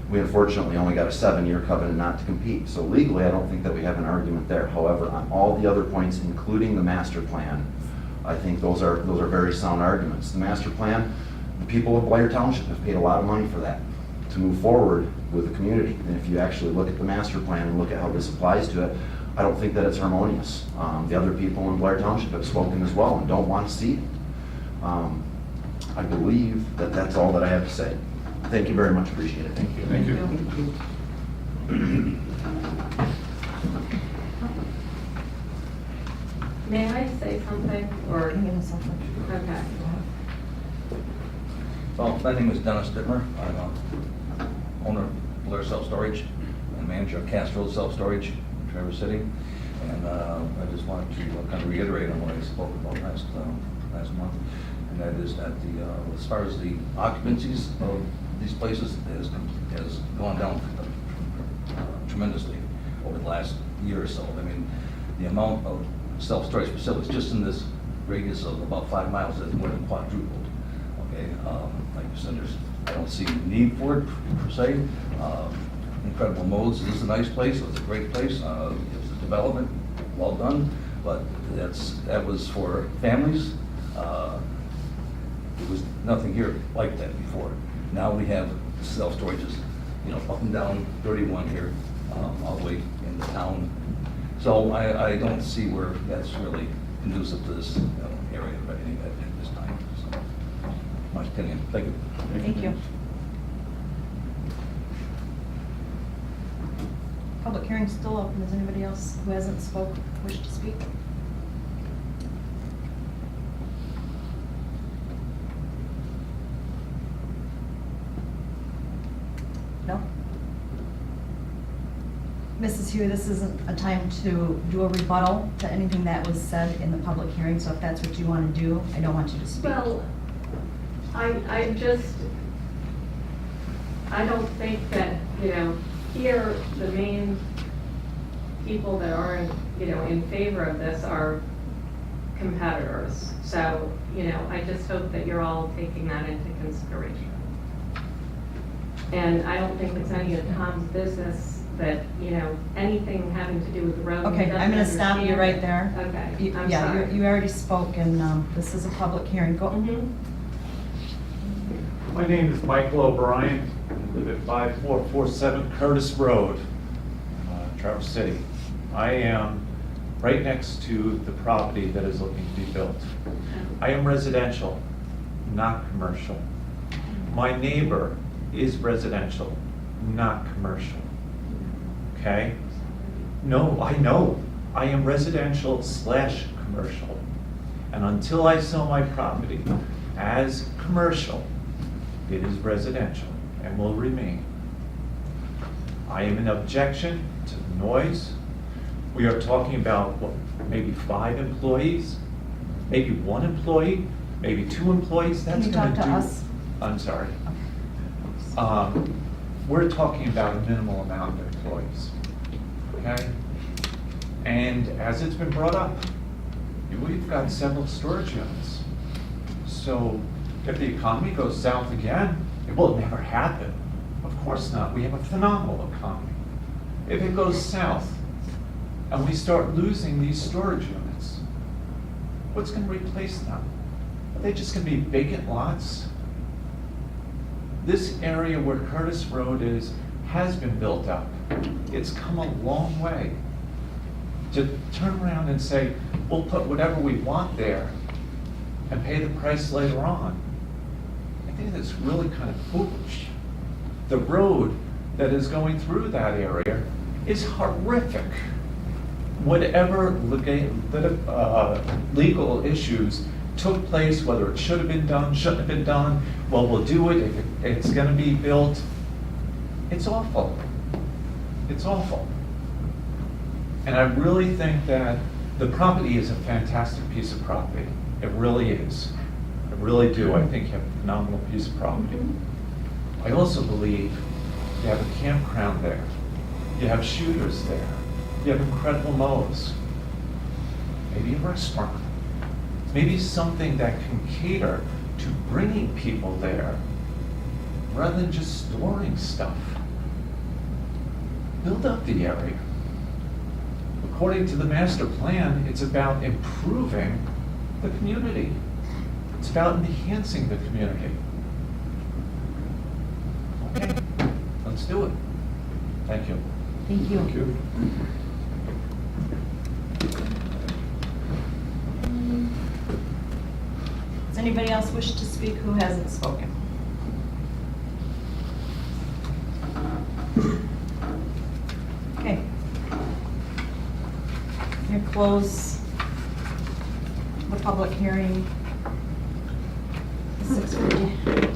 We unfortunately only got a 7-year covenant not to compete. So legally, I don't think that we have an argument there. However, on all the other points, including the master plan, I think those are very sound arguments. The master plan, the people of Blair Township have paid a lot of money for that to move forward with the community. And if you actually look at the master plan and look at how this applies to it, I don't think that it's harmonious. The other people in Blair Township have spoken as well and don't want to see it. I believe that that's all that I have to say. Thank you very much. Appreciate it. Thank you. Thank you. May I say something, or? Give me a second. Okay. Well, my name is Dennis Dittmer. I'm owner of Blair Self-Storage and manager of Castro Self-Storage in Traverse City. And I just wanted to kind of reiterate on what I spoke about last month. And that is that as far as the occupancies of these places has gone down tremendously over the last year or so. I mean, the amount of self-storage facilities just in this radius of about 5 miles has more than quadrupled. Okay, like you said, I don't see the need for it per se. Incredible Modes is a nice place. It's a great place. It was a development, well done, but that was for families. There was nothing here like that before. Now we have self-storages, up and down 31 here, all the way into town. So I don't see where that's really conducive to this area at this time. So, my opinion. Thank you. Thank you. Public hearing's still open. Does anybody else who hasn't spoke wish to speak? No? Mrs. Hugh, this isn't a time to do a rebuttal to anything that was said in the public hearing, so if that's what you want to do, I don't want you to speak. Well, I don't think that, here, the main people that are, in favor of this are competitors. So, I just hope that you're all taking that into consideration. And I don't think it's any of Tom's business that, anything having to do with the road. Okay, I'm going to stop you right there. Okay, I'm Yeah, sorry. you already spoke, and this is a public hearing. Go. My name is Michael O'Brien. I live at 5447 Curtis Road, Traverse City. I am right next to the property that is looking to be built. I am residential, not commercial. My neighbor is residential, not commercial. Okay? No, I know. I am residential / commercial. And until I sell my property as commercial, it is residential and will remain. I am in objection to the noise. We are talking about, what, maybe 5 employees, maybe 1 employee, maybe 2 employees. Can That's you going talk to to do. us? I'm sorry. We're talking about a minimal amount of employees, okay? And as it's been brought up, we've got several storage units. So if the economy goes south again, it will never happen. Of course not. We have a phenomenal economy. If it goes south and we start losing these storage units, what's going to replace them? Are they just going to be vacant lots? This area where Curtis Road is has been built up. It's come a long way. To turn around and say, we'll put whatever we want there and pay the price later on, I think that's really kind of foolish. The road that is going through that area is horrific. Whatever legal issues took place, whether it should have been done, shouldn't have been done, well, we'll do it if it's going to be built. It's awful. It's awful. And I really think that the property is a fantastic piece of property. It really is. I really do. I think you have a phenomenal piece of property. I also believe you have a campground there. You have shooters there. You have incredible mows. Maybe a restaurant. Maybe something that can cater to bringing people there rather than just storing stuff. Build up the area. According to the master plan, it's about improving the community. It's about enhancing the community. Okay, let's do it. Thank you. Thank you. Thank you. Does anybody else wish to speak who hasn't spoken? Okay, You close the public hearing. 6:50.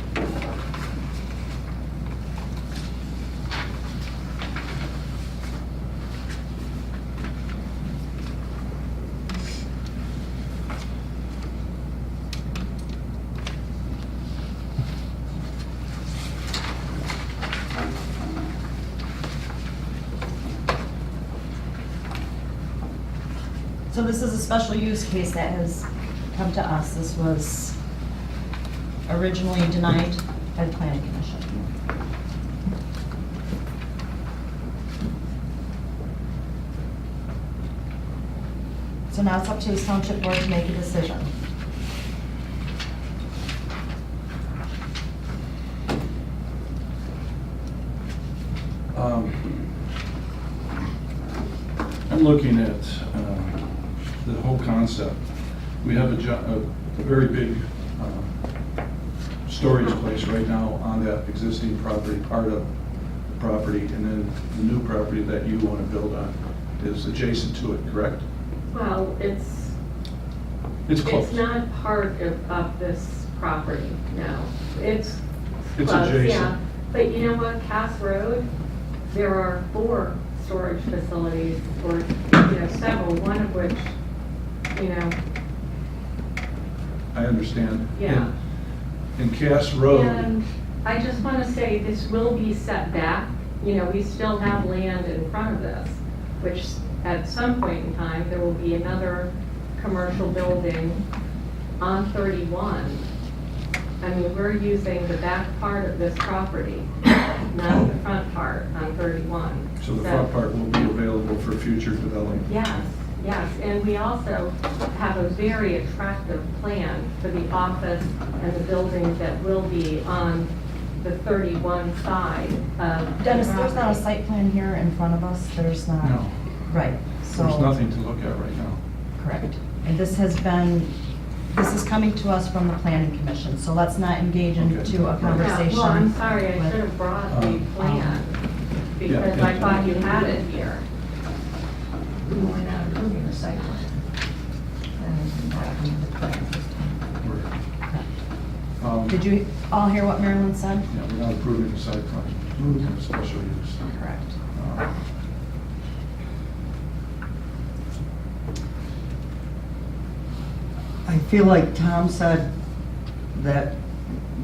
So this is a special use case that has come to us. This was originally denied by the planning commission. So now it's up to the township board to make a decision. I'm looking at the whole concept. We have a very big storage place right now on that existing property, part of the property, and then the new property that you want to build on is adjacent to it, correct? Well, it's close. not part of this property, no. It's close, adjacent. yeah. But you know what, Cass Road, there are 4 storage facilities, or, several, one of which, I understand. yeah. In Cass Road, And I just want to say, this will be set back. We still have land in front of this, which at some point in time, there will be another commercial building on 31. I mean, we're using the back part of this property, not the front part on 31. so the front part will be available for future development. Yes, yes, and we also have a very attractive plan for the office and the buildings that will be on the 31 side of. Dennis, there's not a site plan here in front of us. There's not. No. Right, so. There's nothing to look at right now. Correct. And this is coming to us from the planning commission, so let's not engage into a conversation. Yeah, well, I'm sorry, I with- should have brought the plan, because yeah. I thought you had it here. We're not approving the site plan. Did you all hear what Marilyn said? Yeah, we're not approving the site plan, approving the special use. Correct. I feel like Tom said that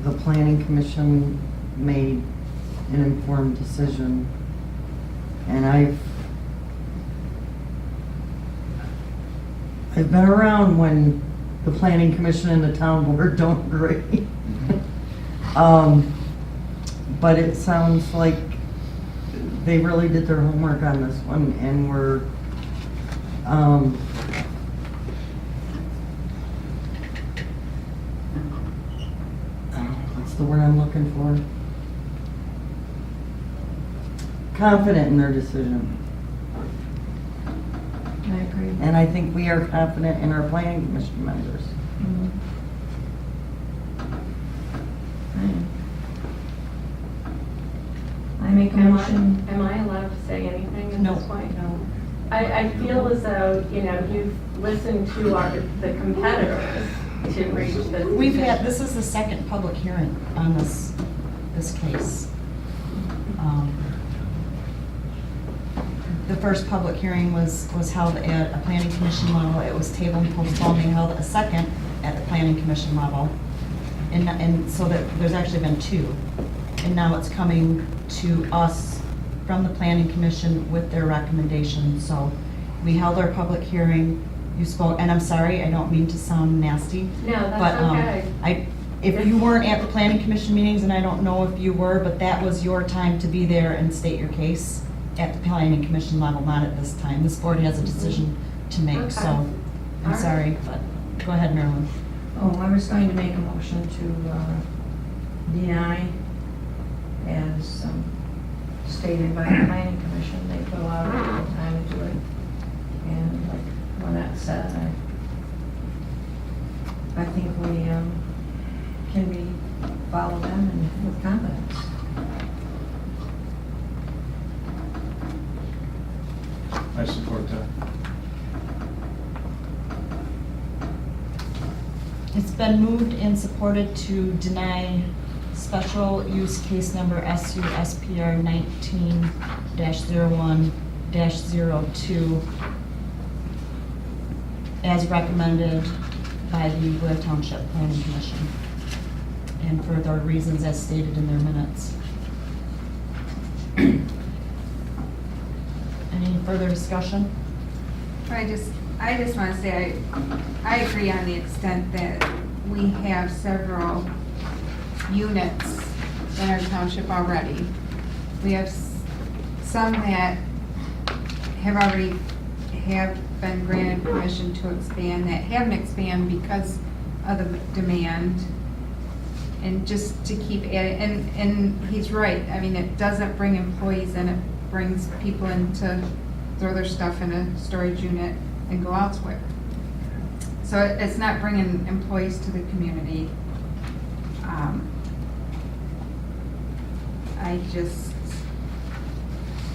the planning commission made an informed decision. And I've been around when the planning commission and the town board don't agree. But it sounds like they really did their homework on this one and were, what's the word I'm looking for? Confident in their decision. I agree. And I think we are confident in our planning commission members. I make a motion. Am I allowed to say anything at No. this point? No. I feel as though, you've listened to the competitors to reach this. This is the second public hearing on this case. The first public hearing was held at a planning commission level. It was tabled and postponed, and held a second at the planning commission level. And so that there's actually been 2. And now it's coming to us from the planning commission with their recommendation. So we held our public hearing, you spoke, and I'm sorry, I don't mean to sound nasty. No, that's But okay. if you weren't at the planning commission meetings, and I don't know if you were, but that was your time to be there and state your case at the planning commission level, not at this time. This board has a decision to make, Okay. so All I'm right. sorry, but go ahead, Marilyn. Oh, I was going to make a motion to deny, as stated by the planning commission. They put a lot of time into it. And like Lynette said, I think we follow them and with confidence. I support that. It's been moved and supported to deny special use case number SUSPR 19-01-02 as recommended by the Blair Township Planning Commission, and for the reasons as stated in their minutes. Any further discussion? I just want to say, I agree on the extent that we have several units in our township already. We have some that have been granted permission to expand, that haven't expanded because of the demand. And just to keep adding, and he's right, I mean, it doesn't bring employees in, it brings people in to throw their stuff in a storage unit and go elsewhere. So it's not bringing employees to the community.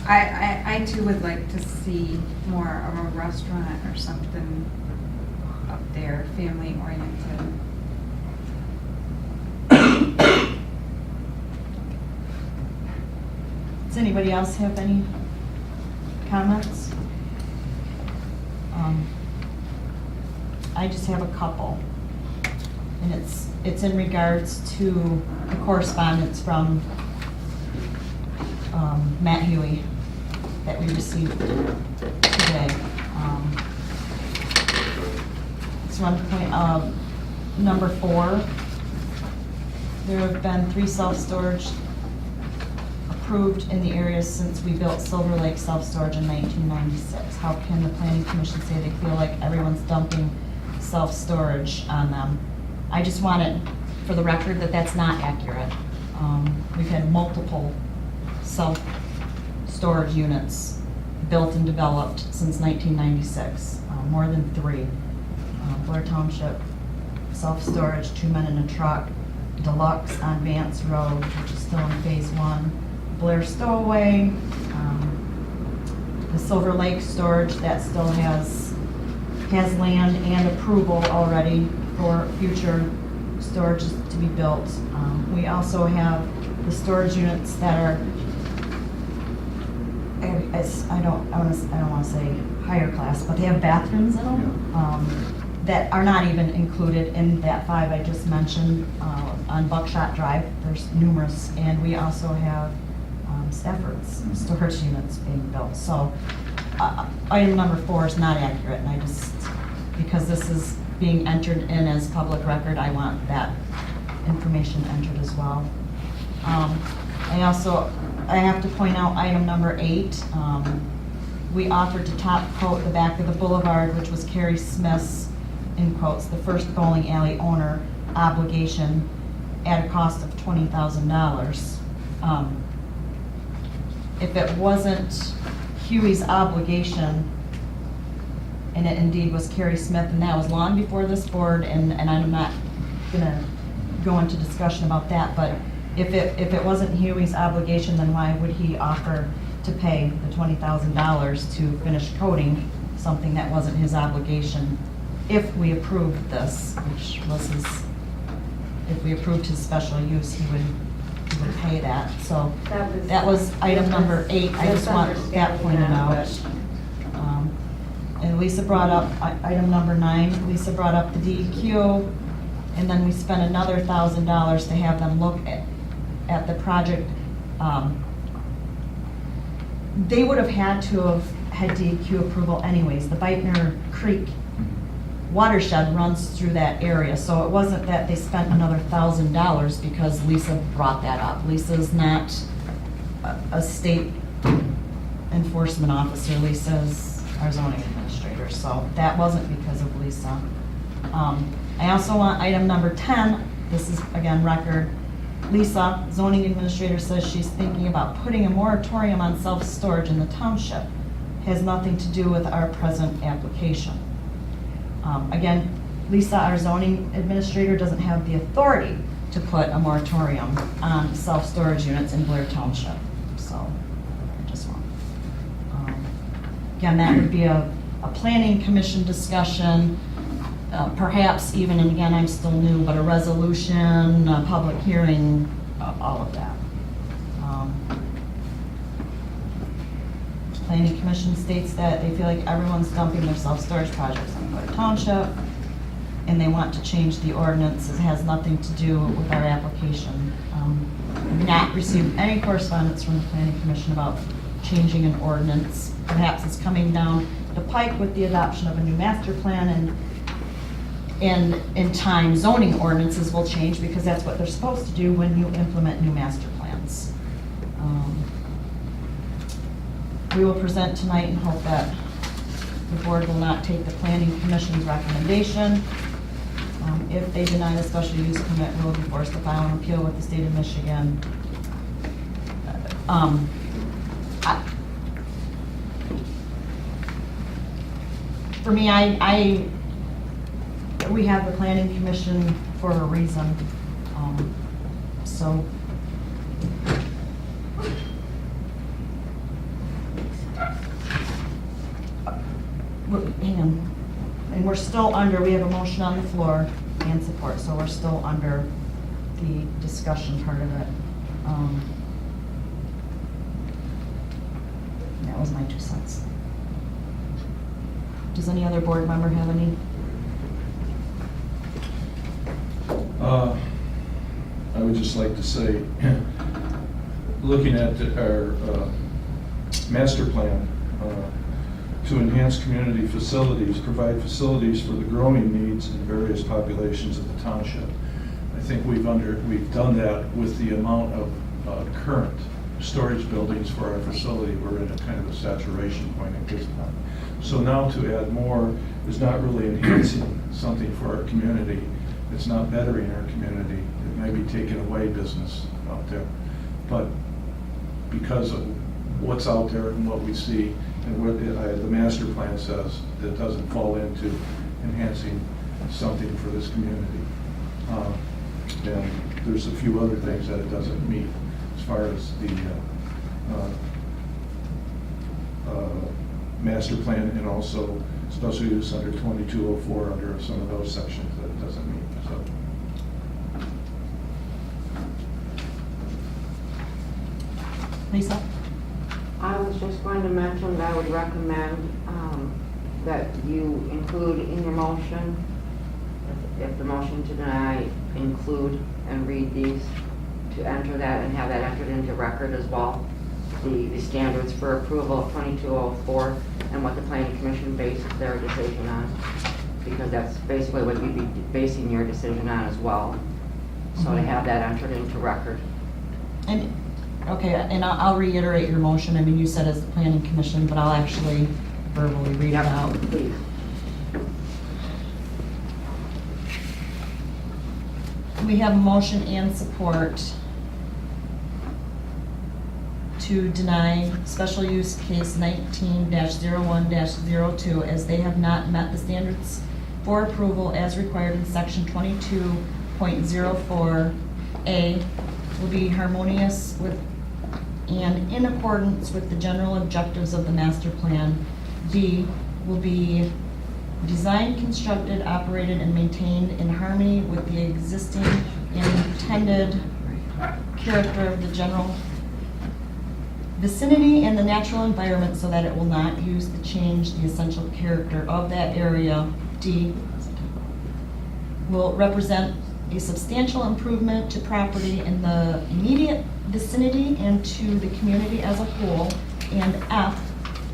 I too would like to see more of a restaurant or something up there, family oriented. Does anybody else have any comments? I just have a couple. And it's in regards to the correspondence from Matt Huey that we received today. Just want to point out number 4. There have been 3 self-storage approved in the area since we built Silver Lake Self-Storage in 1996. How can the Planning Commission say they feel like everyone's dumping self-storage on them? I just want it for the record that that's not accurate. We've had multiple self-storage units built and developed since 1996, more than 3. Blair Township self-storage, 2 men in a truck, deluxe on Vance Road, which is still in phase 1. Blair Stowaway, the Silver Lake storage that still has land and approval already for future storage to be built. We also have the storage units that are, I don't want to say higher class, but they have bathrooms in them that are not even included in that 5 I just mentioned on Buckshot Drive. There's numerous, and we also have Stafford's storage units being built. So item number 4 is not accurate, and I just, because this is being entered in as public record, I want that information entered as well. I have to point out item number 8. We offered to top coat the back of the boulevard, which was Carrie Smith's, in quotes, the first bowling alley owner obligation at a cost of $20,000. If it wasn't Huey's obligation, and it indeed was Carrie Smith, and that was long before this board, and I'm not gonna go into discussion about that, but if it wasn't Huey's obligation, then why would he offer to pay the $20,000 to finish coating something that wasn't his obligation? If we approved this, which was if we approved his special use, he would pay that. So that was item number 8. I just want that pointed out. And Lisa brought up item number 9. Lisa brought up the DEQ, and then we spent another $1,000 to have them look at the project. They would have had to have had DEQ approval anyways. The Beitner Creek watershed runs through that area, so it wasn't that they spent another $1,000 because Lisa brought that up. Lisa's not a state enforcement officer. Lisa's our zoning administrator, so that wasn't because of Lisa. I also want item number 10. This is again record. Lisa, zoning administrator, says she's thinking about putting a moratorium on self-storage in the township. Has nothing to do with our present application. Again, Lisa, our zoning administrator, doesn't have the authority to put a moratorium on self-storage units in Blair Township. So, I just want, again, that would be a planning commission discussion. perhaps even, and again, I'm still new, but a resolution, a public hearing, all of that. Planning Commission states that they feel like everyone's dumping their self-storage projects on Blair Township, and they want to change the ordinance. It has nothing to do with our application. We've not received any correspondence from the Planning Commission about changing an ordinance. Perhaps it's coming down the pike with the adoption of a new master plan, and in time, zoning ordinances will change because that's what they're supposed to do when you implement new master plans. We will present tonight and hope that the board will not take the Planning Commission's recommendation. If they deny the special use permit, we will be forced to file an appeal with the state of Michigan. For me, we have the Planning Commission for a reason. So hang on. And we're still under, we have a motion on the floor and support, so we're still under the discussion part of it. That was my 2 cents. Does any other board member have any? I would just like to say, looking at our master plan, to enhance community facilities, provide facilities for the growing needs and various populations of the township. I think we've done that with the amount of current storage buildings for our facility. We're in a kind of a saturation point at this point. So now to add more is not really enhancing something for our community. It's not bettering our community. It may be taking away business out there. But because of what's out there and what we see, and what the master plan says, that doesn't fall into enhancing something for this community. And there's a few other things that it doesn't meet as far as the master plan, and also special use under 2204 under some of those sections that it doesn't meet. So. Lisa? I was just going to mention that I would recommend that you include in your motion, if the motion to deny, include and read these, to enter that and have that entered into record as well. The standards for approval of 2204 and what the Planning Commission bases their decision on, because that's basically what you'd be basing your decision on as well. So to have that entered into record. And okay, and I'll reiterate your motion. I mean, you said as the Planning Commission, but I'll actually verbally read it out. Please. We have a motion and support to deny special use case 19-01-02 as they have not met the standards for approval as required in section 22.04A, will be harmonious with and in accordance with the general objectives of the master plan. B, will be designed, constructed, operated, and maintained in harmony with the existing and intended character of the general vicinity and the natural environment, so that it will not use to change the essential character of that area. D, will represent a substantial improvement to property in the immediate vicinity and to the community as a whole. And F,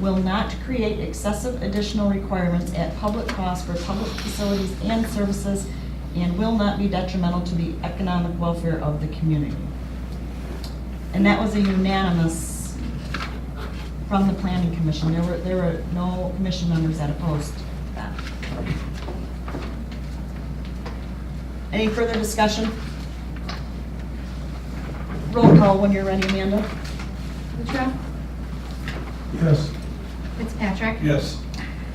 will not create excessive additional requirements at public cost for public facilities and services, and will not be detrimental to the economic welfare of the community. And that was a unanimous from the Planning Commission. There were no commission members that opposed that. Any further discussion? Roll call when you're ready, Amanda. Lucia? Yes. Fitzpatrick? Yes.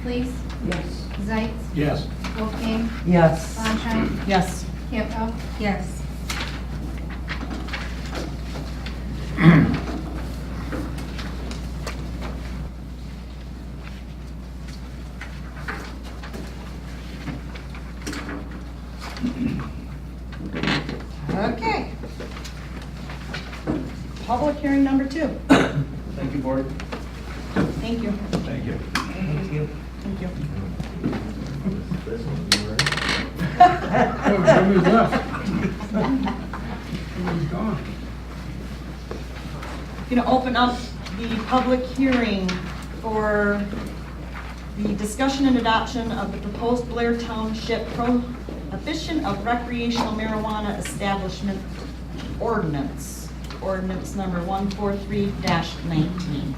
Please? Yes. Zeitz? Yes. Wolfgang? Yes. Bonschein? Yes. Campbell? Yes. Okay. Public hearing number 2. Thank you, board. Thank you. Thank you. Thank you. Thank you. Oh, nobody's left. He's gone. Going to open up the public hearing for the discussion and adoption of the proposed Blair Township prohibition of recreational marijuana establishment ordinance, ordinance number 143-19.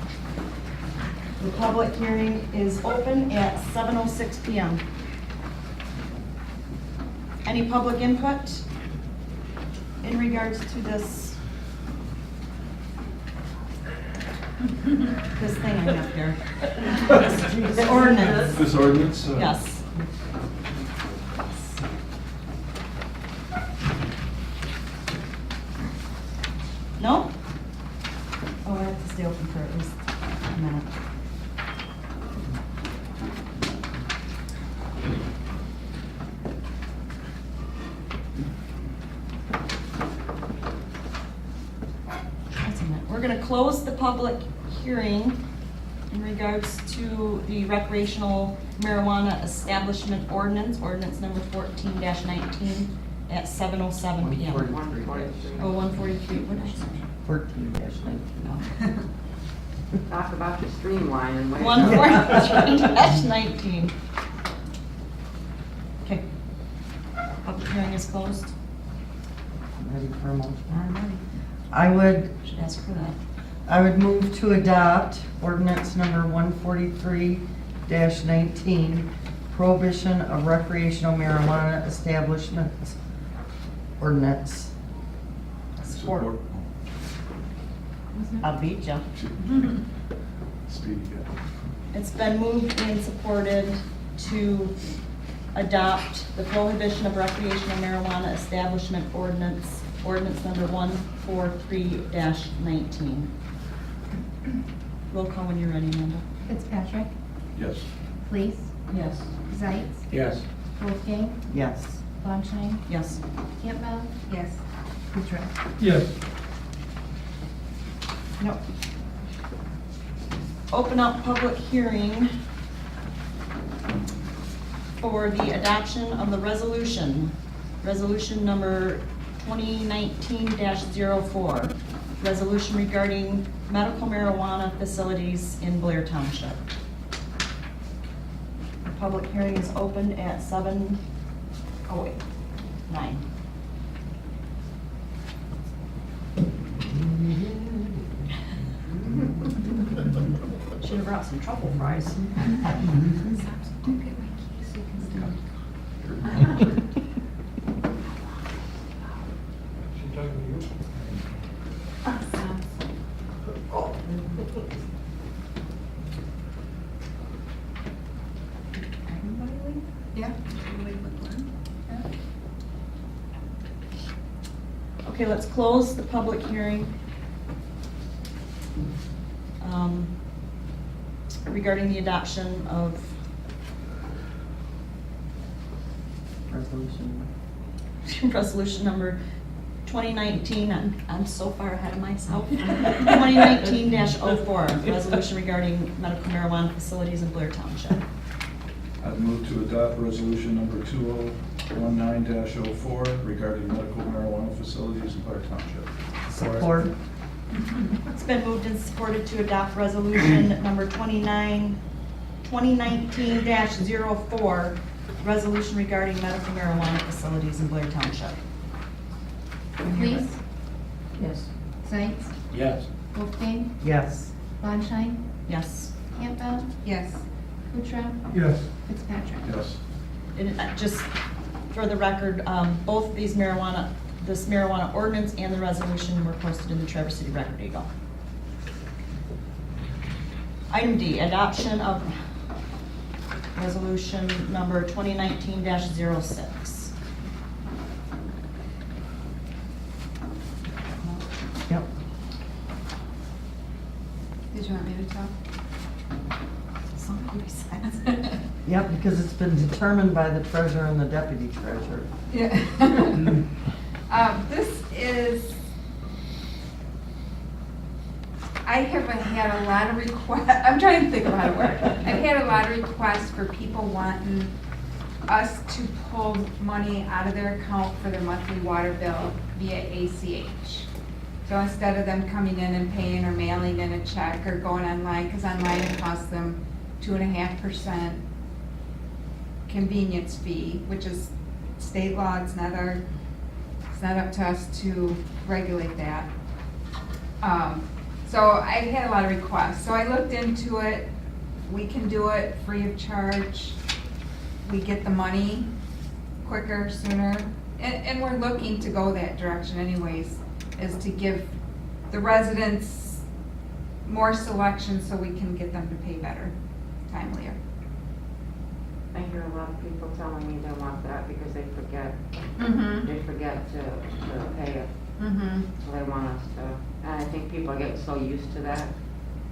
The public hearing is open at 7:06 PM. Any public input in regards to this thing I have here? The ordinance. This ordinance? Yes. No? Oh, I have to stay open for at least a minute. That's a minute. We're going to close the public hearing in regards to the recreational marijuana establishment ordinance, ordinance number 14-19 at 7:07 PM. 143. Oh, 143, what did I say? 14-19. No. Talk about the streamline and. 143-19. Okay. Public hearing is closed. Ready for a motion? I'm ready. I would Should ask for that. I would move to adopt ordinance number 143-19, prohibition of recreational marijuana establishments ordinance. Support. I'll beat ya. Speedy, yeah. It's been moved and supported to adopt the prohibition of recreational marijuana establishment ordinance, ordinance number 143-19. Roll call when you're ready, Amanda. Fitzpatrick, Yes. Please, Yes. Zeitz, Yes. Wolfgang, Yes. Bonstein, Yes. Campbell, Yes. Kuchar. Yes. No. Open up public hearing for the adoption of the resolution, resolution number 2019-04, resolution regarding medical marijuana facilities in Blair Township. The public hearing is open at 9. Should have brought some truffle fries. Don't get my keys so you can stay. Yeah. Okay, let's close the public hearing regarding the adoption of resolution number 2019, I'm so far ahead of myself, 2019-04, resolution regarding medical marijuana facilities in Blair Township. I'd move to adopt resolution number 2019-04 regarding medical marijuana facilities in Blair Township. Support. It's been moved and supported to adopt resolution number 2019-04, resolution regarding medical marijuana facilities in Blair Township. Please, Yes. Zeitz, Yes. Wolfgang, Yes. Bonstein, Yes. Campbell, Yes. Kuchar, Yes. Fitzpatrick. Yes. And just for the record, both of these this marijuana ordinance and the resolution were posted in the Traverse City Record Eagle. Item D, adoption of resolution number 2019-06. Yep. Did you want me to talk? Somebody says. Yeah, Yep, because it's been determined by the treasurer and the deputy treasurer. Yeah. This is, I haven't had a lot of requests, I'm trying to think of how to word it. I've had a lot of requests for people wanting us to pull money out of their account for their monthly water bill via ACH. So instead of them coming in and paying or mailing in a check or going online, because online it costs them 2.5% convenience fee, which is state law, it's not up to us to regulate that. So I've had a lot of requests, so I looked into it. We can do it free of charge. We get the money quicker, sooner, and we're looking to go that direction anyways, is to give the residents more selection so we can get them to pay better, timelier. I hear a lot of people telling me they want that because they forget. Mm-hmm. They forget to pay it. Mm-hmm. So they want us to, and I think people are getting so used to that.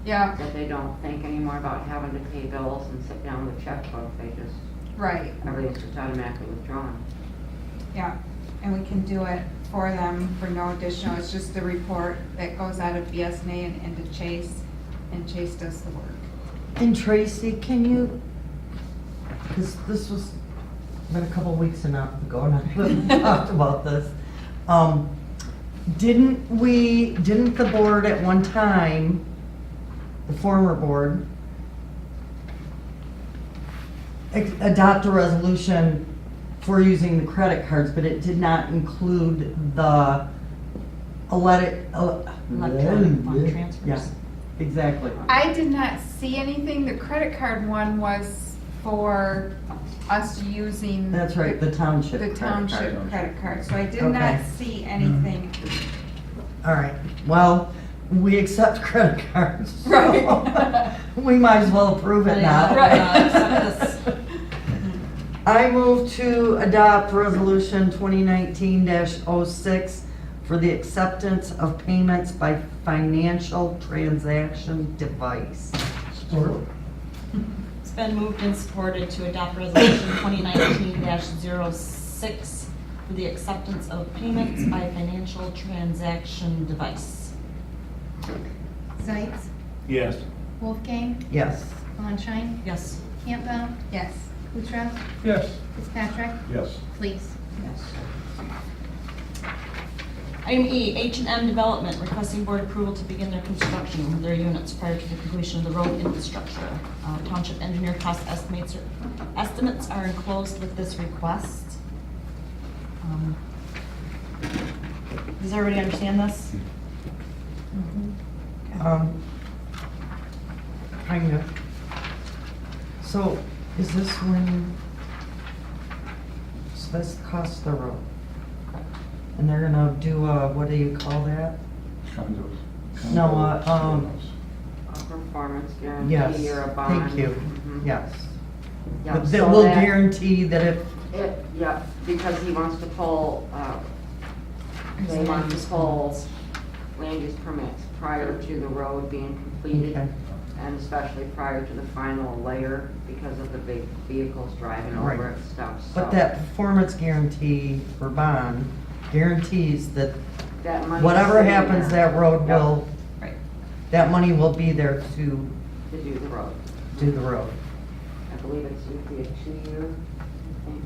Yeah. That they don't think anymore about having to pay bills and sit down with a checkbook. They just, Right. everything's just automatically withdrawn. Yeah, and we can do it for them for no additional, it's just a report that goes out of BSNA and into Chase, and Chase does the work. And Tracy, can you, because this was been a couple weeks ago and I haven't talked about this. Didn't the board at one time, the former board, adopt a resolution for using the credit cards, but it did not include the electronic fund transfers. Yeah, exactly. I did not see anything, the credit card one was for us using. That's right, the township The credit card. township credit card, so I did Okay. not see anything. All right, well, we accept credit cards. so Right. We might as well approve it now. Right. I move to adopt resolution 2019-06 for the acceptance of payments by financial transaction device. Support. It's been moved and supported to adopt resolution 2019-06 for the acceptance of payments by financial transaction device. Zeitz, Yes. Wolfgang, Yes. Valentine, Yes. Campbell, Yes. Kutrell, Yes. Fitzpatrick, Yes. please. Yes. Item E, H&M Development requesting board approval to begin their construction of their units prior to the completion of the road infrastructure. Township engineer cost estimates are enclosed with this request. Does everybody understand this? Kind of. So is this when, so that's the cost of the road? And they're gonna do a, what do you call that? Condos. No, A performance yes, guarantee or a bond. thank you, Mhm. yes. Yep, That so will that- guarantee that if, Yep, because he wants to pull, they Land want to use pull land use permits prior to the road being completed. Okay. And especially prior to the final layer because of the big vehicles driving Right. over it and stuff, so. but that performance guarantee for bond guarantees that That money's whatever sitting happens, there that road Yep. will, Right. that money will be there to To do the road. do the road. I believe it's usually a 2-year, I think.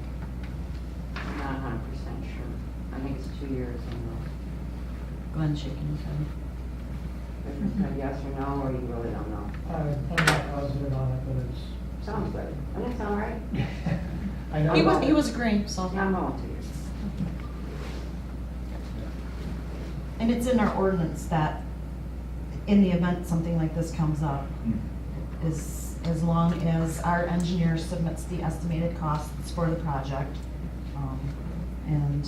I'm not 100% sure. I think it's 2 years anyway. Glenn's shaking his head. But you said yes or no, or you really don't know? I'm not positive on it, but it's. Sounds good. Doesn't it sound right? I know. He was agreeing, so. Yeah, I'm going 2 years. And it's in our ordinance that in the event something like this comes up, is as long as our engineer submits the estimated costs for the project, and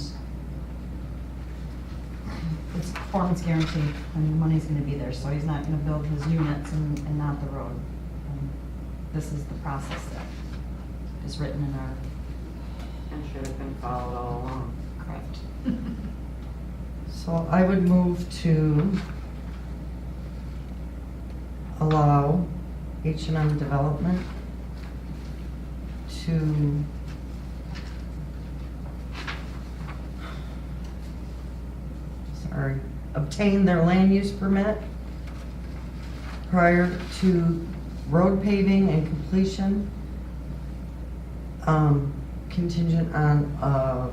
it's performance guaranteed, and the money's gonna be there, so he's not gonna build his units and not the road. This is the process that is written in our. And should have been followed all along. Correct. So I would move to allow H&M Development to obtain their land use permit prior to road paving and completion, contingent on a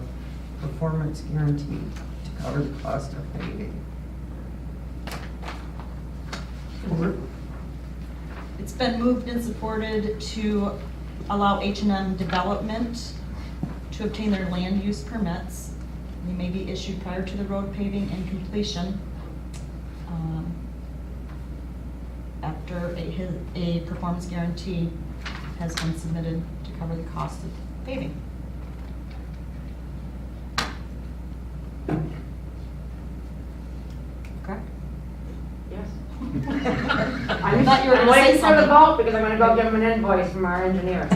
performance guarantee to cover the cost of paving. It's been moved and supported to allow H&M Development to obtain their land use permits. They may be issued prior to the road paving and completion, after a performance guarantee has been submitted to cover the cost of paving. Correct? Yes. I thought you were I'm gonna say waiting for the something. vote because I'm gonna go give him an invoice from our engineer.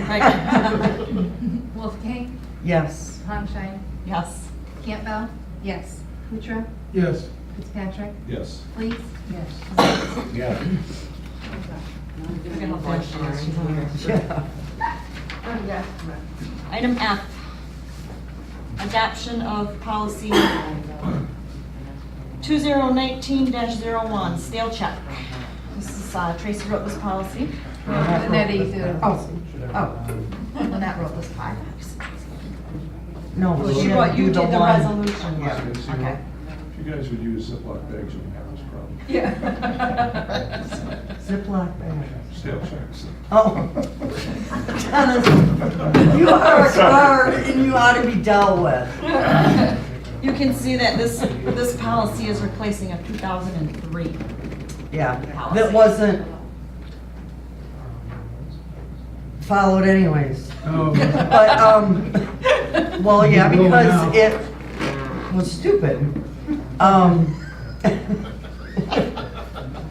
Wolfgang, Yes. Honchine, Yes. Campbell, Yes. Kuchar, Yes. Fitzpatrick, Yes. Lees, Yeah. We're gonna finish this. She's on here. Yeah. Item F, adoption of policy 2019-01, stale check. This is, Tracy wrote this policy. Lynette did. Oh, Lynette wrote this policy. No, Well, she she wrote, you did did the one. resolution. Yeah. Okay. If you guys would use Ziploc bags, you wouldn't have this problem. Yeah. Ziploc bag. Stale checks. Oh. Dennis, you are a card and you ought to be dealt with. You can see that this policy is replacing a 2003. Yeah, Policy. that wasn't followed anyways. Oh. But, well, yeah, because it was stupid.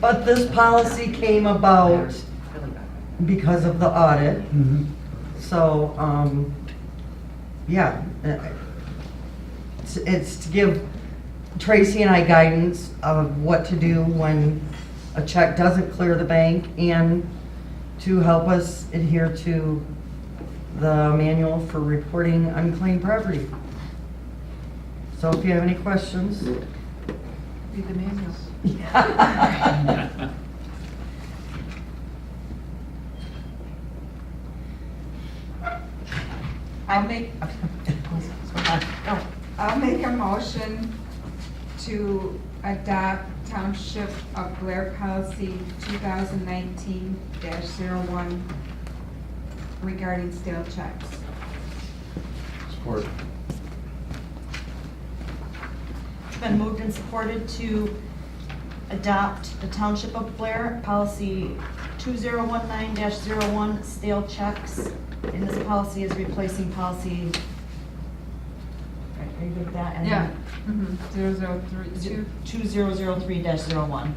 But this policy came about because of the audit. Mhm. So, yeah, it's to give Tracy and I guidance of what to do when a check doesn't clear the bank and to help us adhere to the manual for reporting unclaimed property. So if you have any questions. Read the manual. I'll make a motion to adopt Township of Blair Policy 2019-01 regarding stale checks. Support. It's been moved and supported to adopt the Township of Blair Policy 2019-01, stale checks. And this policy is replacing policy, right, are you good with that? And Yeah. then 0032. 2003-01.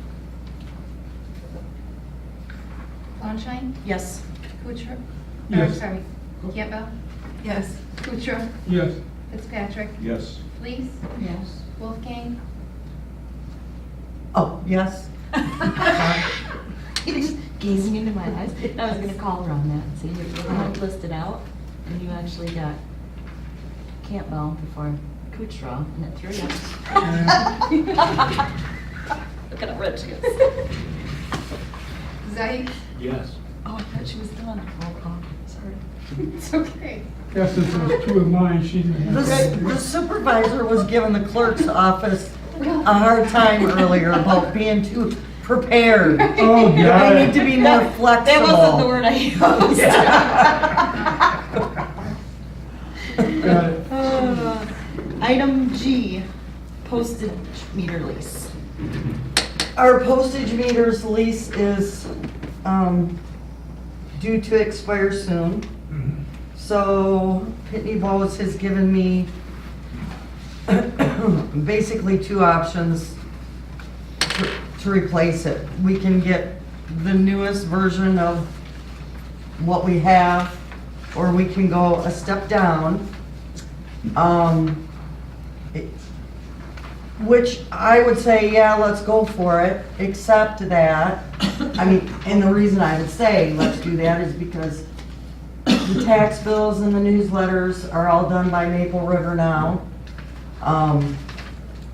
Honchine, Yes. Kuchar, Yes. sorry, Campbell, Yes. Kuchar, Yes. Fitzpatrick, Yes. Lees, Yes. Wolfgang, Oh, yes. He was just gazing into my eyes. I was gonna call her on that and see if you had listed out, and you actually got Campbell before Kuchra, and it threw you. Look at how red she is. Zayik? Yes. Oh, I thought she was done. Roll call. Sorry. It's okay. Yeah, since there's two of mine, she didn't have. The supervisor was giving the clerk's office a hard time earlier about being too prepared. Oh, God. They need to be more flexible. That wasn't the word I used. Got it. Item G, postage meter lease. Our postage meters lease is due to expire soon. So Pitney Bowes has given me basically two options to replace it. We can get the newest version of what we have, or we can go a step down. Which I would say, yeah, let's go for it, except that, I mean, and the reason I would say let's do that is because The tax bills and the newsletters are all done by Maple River now.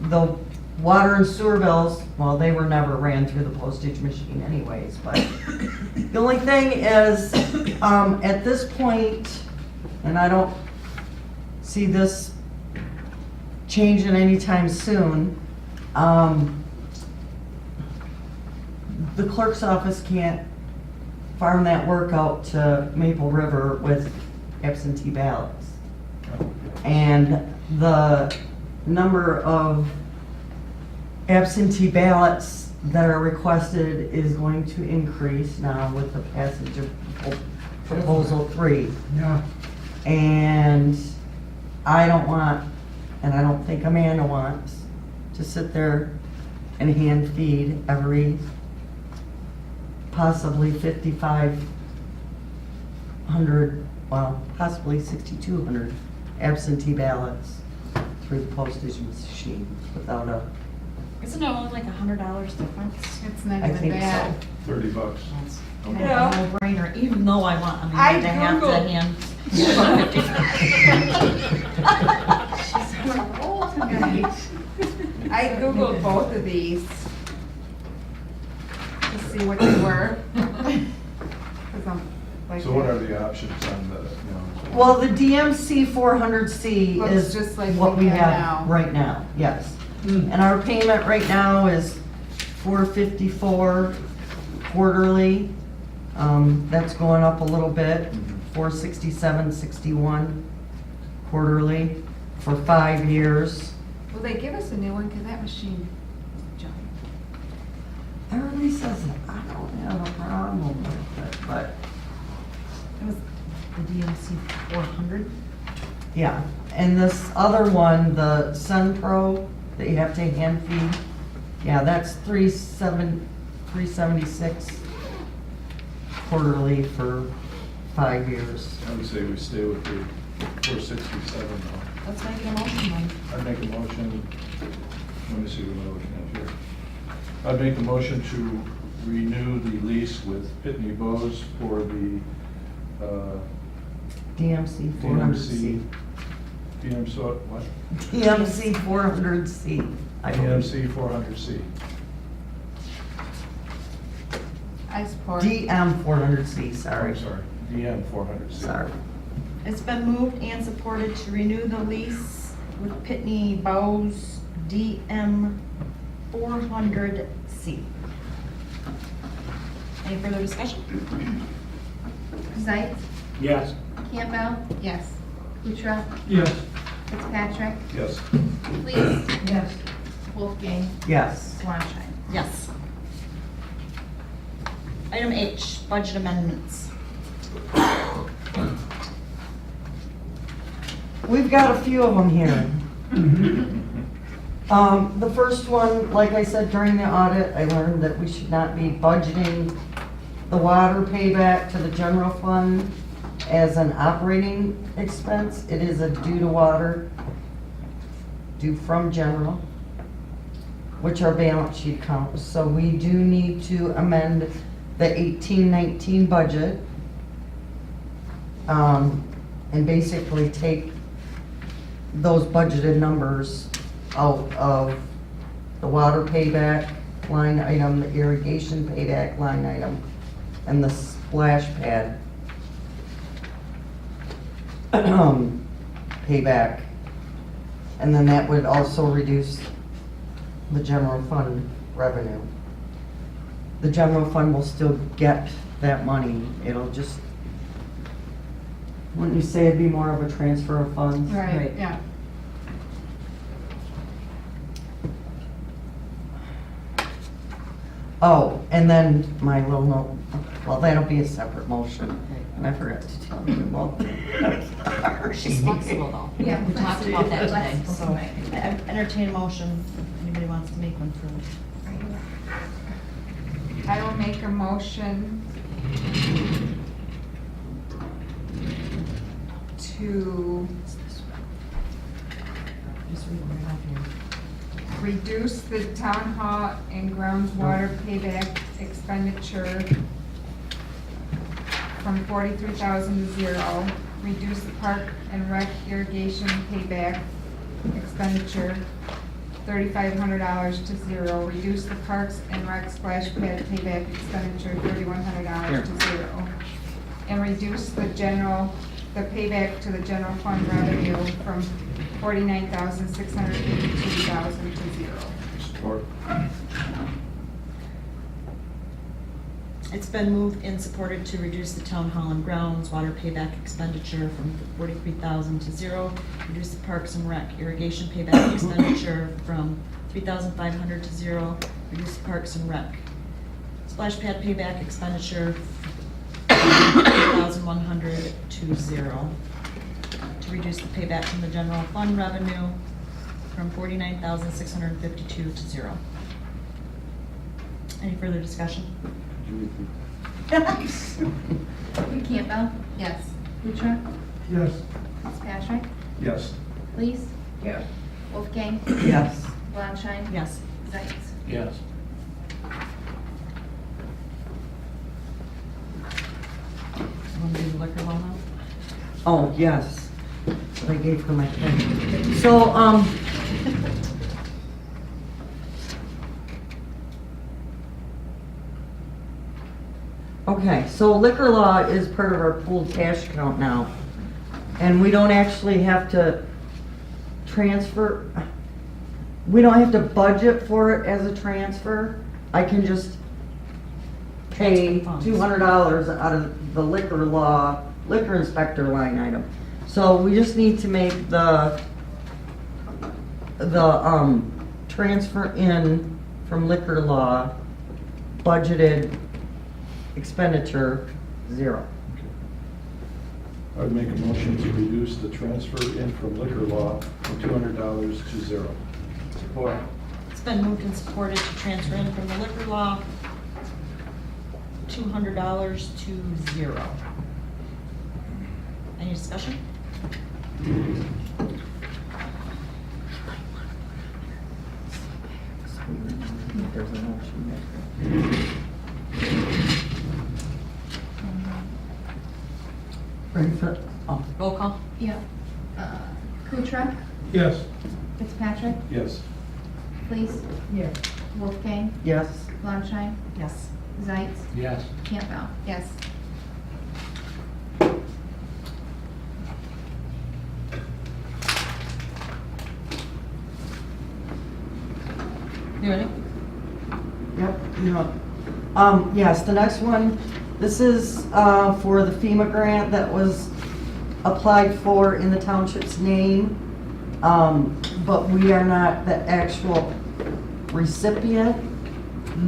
The water and sewer bills, well, they were never ran through the postage machine anyways, but the only thing is, at this point, and I don't see this changing anytime soon, the clerk's office can't farm that work out to Maple River with absentee ballots. And the number of absentee ballots that are requested is going to increase now with the passage of Proposal 3. Yeah. And I don't want, and I don't think Amanda wants, to sit there and hand feed every possibly 5,500, well, possibly 6,200 absentee ballots through the postage machine without a, Isn't it only like $100 difference? It's not I even think bad. so. $30. It's Okay. kind of a no-brainer, even though I want Amanda I to have to Googled. hand. She's on a roll tonight. I Googled both of these to see what they were. 'Cause I'm like. So what are the options on the, well, the DMC 400C Looks is just like what we we have have now. right now, yes. And our payment right now is $454 quarterly. That's going up a little bit, $467.61 quarterly for 5 years. Will they give us a new one? Because that machine is junk. Everybody says that. I don't have a problem with it, but It was the DMC 400. yeah. And this other one, the Sun Pro that you have to hand feed, yeah, that's $376 quarterly for 5 years. I would say we stay with the 467 now. Let's make a motion then. I'd make a motion, let me see what I'm looking at here. I'd make a motion to renew the lease with Pitney Bowes for the DMC 400C. DMC, what? DMC 400C. I believe. DMC 400C. I support. DM 400C, sorry. I'm sorry, DM 400C. Sorry. It's been moved and supported to renew the lease with Pitney Bowes DM 400C. Any further discussion? Zayt, Yes. Campbell, Yes. Kutrell, Yes. Fitzpatrick, Yes. Please, Yes. Wolfgang, Yes. Swanstein. Yes. Item H, budget amendments. We've got a few of them here. The first one, like I said during the audit, I learned that we should not be budgeting the water payback to the general fund as an operating expense. It is a due to water, due from general, which our balance sheet counts. So we do need to amend the 18-19 budget, and basically take those budgeted numbers out of the water payback line item, the irrigation payback line item, and the splash pad payback. And then that would also reduce the general fund revenue. The general fund will still get that money. It'll just, wouldn't you say it'd be more of a transfer of funds? Right, yeah. Oh, and then my little note, well, that'll be a separate motion, and I forgot to tell you about that. She's flexible though. Yeah, We talked about that today, flexible, so right. I entertain a motion, if anybody wants to make one for I will make a motion to just read them right off here. reduce the town hall and grounds water payback expenditure from 43,000 to 0. Reduce the park and rec irrigation payback expenditure, $3,500 to 0. Reduce the parks and rec splash pad payback expenditure, $3,100 to 0. And reduce the payback to the general fund revenue from 49,682,000 to 0. Support. It's been moved and supported to reduce the town hall and grounds water payback expenditure from 43,000 to 0. Reduce the parks and rec irrigation payback expenditure from 3,500 to 0. Reduce the parks and rec splash pad payback expenditure from 3,100 to 0. To reduce the payback from the general fund revenue from 49,652 to 0. Any further discussion? Campbell. Yes. Kuchar. Yes. Fitzpatrick. Yes. Please. Yes. Wolfgang. Yes. Blanchard. Yes. Zeitz. Yes. Want to do the liquor law now? Oh, yes. I gave her my pen. So, okay, so liquor law is part of our pooled cash account now. And we don't actually have to transfer, we don't have to budget for it as a transfer. I can just pay $200 out of the liquor inspector line item. So we just need to make the transfer in from liquor law budgeted expenditure 0. I would make a motion to reduce the transfer in from liquor law from $200 to 0. Support. It's been moved and supported to transfer in from the liquor law $200 to 0. Any discussion? There's a motion there. Brings it up. Roll call? Yeah. Kuchar. Yes. Fitzpatrick. Yes. Please. Yes. Wolfgang. Yes. Blanchard. Yes. Zeitz. Yes. Campbell. Yes. You ready? Yep, yeah. Yes, the next one, this is for the FEMA grant that was applied for in the township's name, but we are not the actual recipient,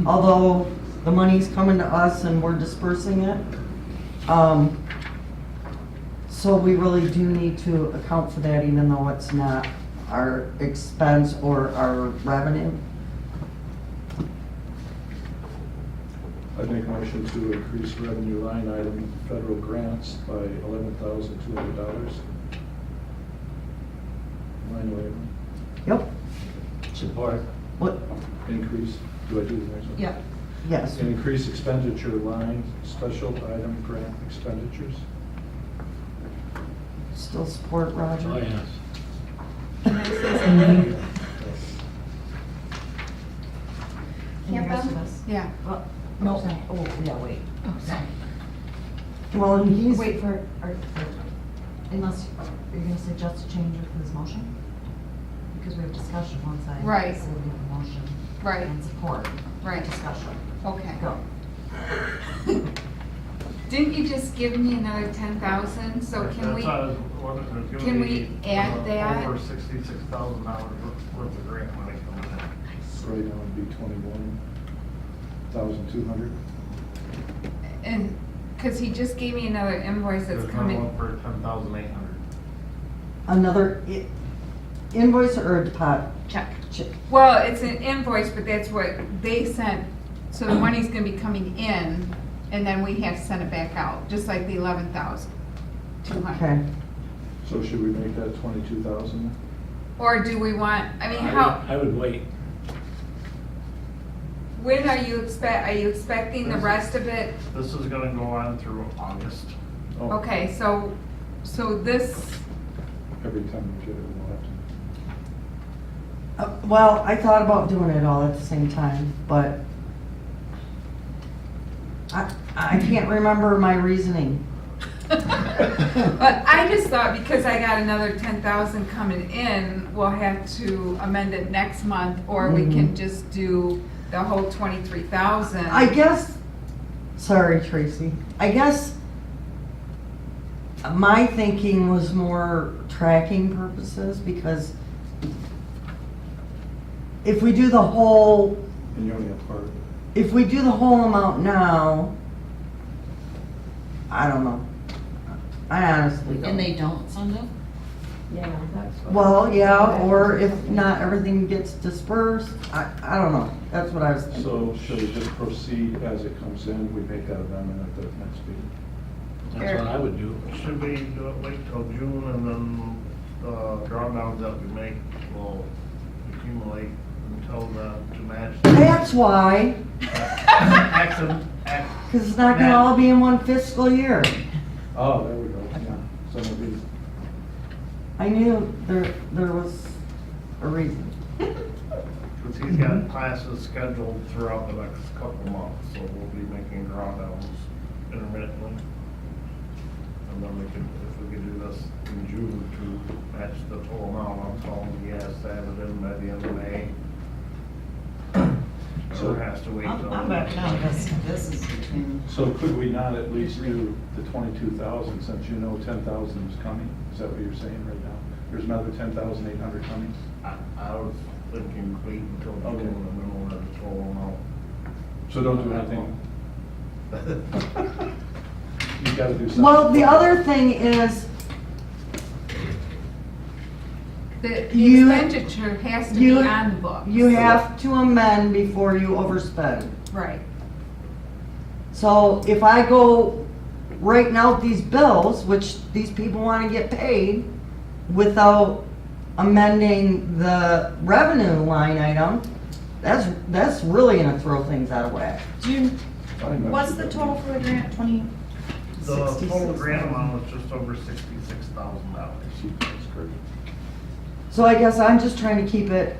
although the money's coming to us and we're dispersing it. So we really do need to account for that even though it's not our expense or our revenue. I'd make a motion to increase revenue line item federal grants by $11,200. Line item. Yep. Support. What? Increase, do I do the next one? Yep. Yes. Increase expenditure line, special item grant expenditures. Still support, Roger? Oh, yes. Can I say something? And the rest Campbell? of us? Yeah. Well, no, oh, yeah, wait. Oh, sorry. Well, and he's, Wait for, unless you're gonna suggest a change of his motion? Because we have discussion once I Right. say we have a motion. Right. And support. Right. Discussion. Okay. Go. Didn't you just give me another 10,000? So can we add that? Over $66,000 worth of grant money coming in. Right now would be 21,200. And, because he just gave me another invoice that's There's another coming. one for 10,800. another invoice or a deposit? Check. Check. Well, it's an invoice, but that's what they sent. So the money's gonna be coming in, and then we have to send it back out, just like the 11,200. Okay. So should we make that 22,000? Or do we want, I mean, how, I would wait. When are you expecting the rest of it? This is gonna go on through August. Oh, Okay, so this, Every time we get it, we'll have to. Well, I thought about doing it all at the same time, but I can't remember my reasoning. but I just thought because I got another 10,000 coming in, we'll have to amend it next month, or we can just do the whole 23,000. I guess, sorry Tracy, I guess my thinking was more tracking purposes, because if we do the whole, And you only have part of it. if we do the whole amount now, I don't know. I honestly don't. And they don't send it? Yeah, that's what. Well, yeah, or if not everything gets dispersed, I don't know. That's what I was thinking. So should we just proceed as it comes in? We make that amendment at the next meeting. That's what I would do. Should we do it, wait till June, and then the drawdowns that we make will accumulate until to match? That's why, Because because it's not gonna all be in one fiscal year. Oh, there we go. Yeah. Some of these. I knew there was a reason. Because he's got classes scheduled throughout the next couple of months, so we'll be making drawdowns intermittently. And then we could, if we could do this in June to match the total amount, I'm telling he has to have it in by the end of May. So Or has to wait till. I'm back now, this is between. So could we not at least do the 22,000 since you know 10,000 is coming? Is that what you're saying right now? There's another 10,800 coming? I was thinking wait until June Okay. and then we'll have the total amount. So don't do anything. You gotta do something. Well, the other thing is, The You- expenditure has to be you, on the books. you have to amend before you overspend. Right. So if I go writing out these bills, which these people want to get paid, without amending the revenue line item, that's really gonna throw things out of whack. June, Fine, what's the total for the grant, 20? The total 66. grant amount is just over $66,000. That's great. So I guess I'm just trying to keep it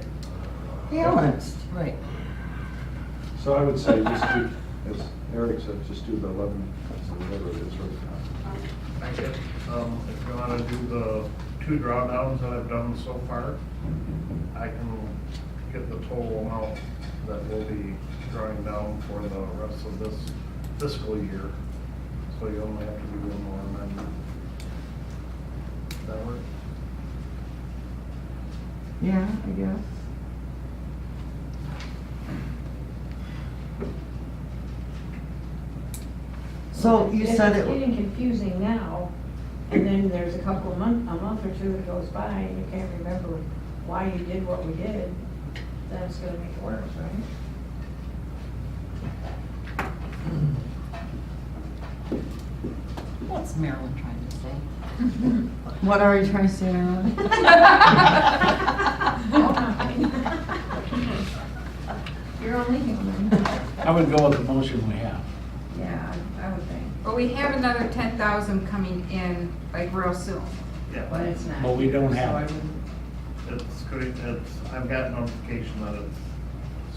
balanced. Right. So I would say just do, as Eric said, just do the 11, so whatever it is right now. I get, if you wanna do the 2 drawdowns that I've done so far, I can get the total amount that we'll be drawing down for the rest of this fiscal year. So you only have to do one more amendment. Does that work? Yeah, I guess. So you said It's it, getting confusing now, and then there's a month or two that goes by, and you can't remember why you did what we did, then it's gonna make it worse, right? What's Marilyn trying to say? what are you trying to say, Marilyn? You're only human. I would go with the motion we have. Yeah, I would think, But we have another 10,000 coming in like real soon. Yeah. but it's not. But we don't have So I it. wouldn't- It's great, I've got notification that it's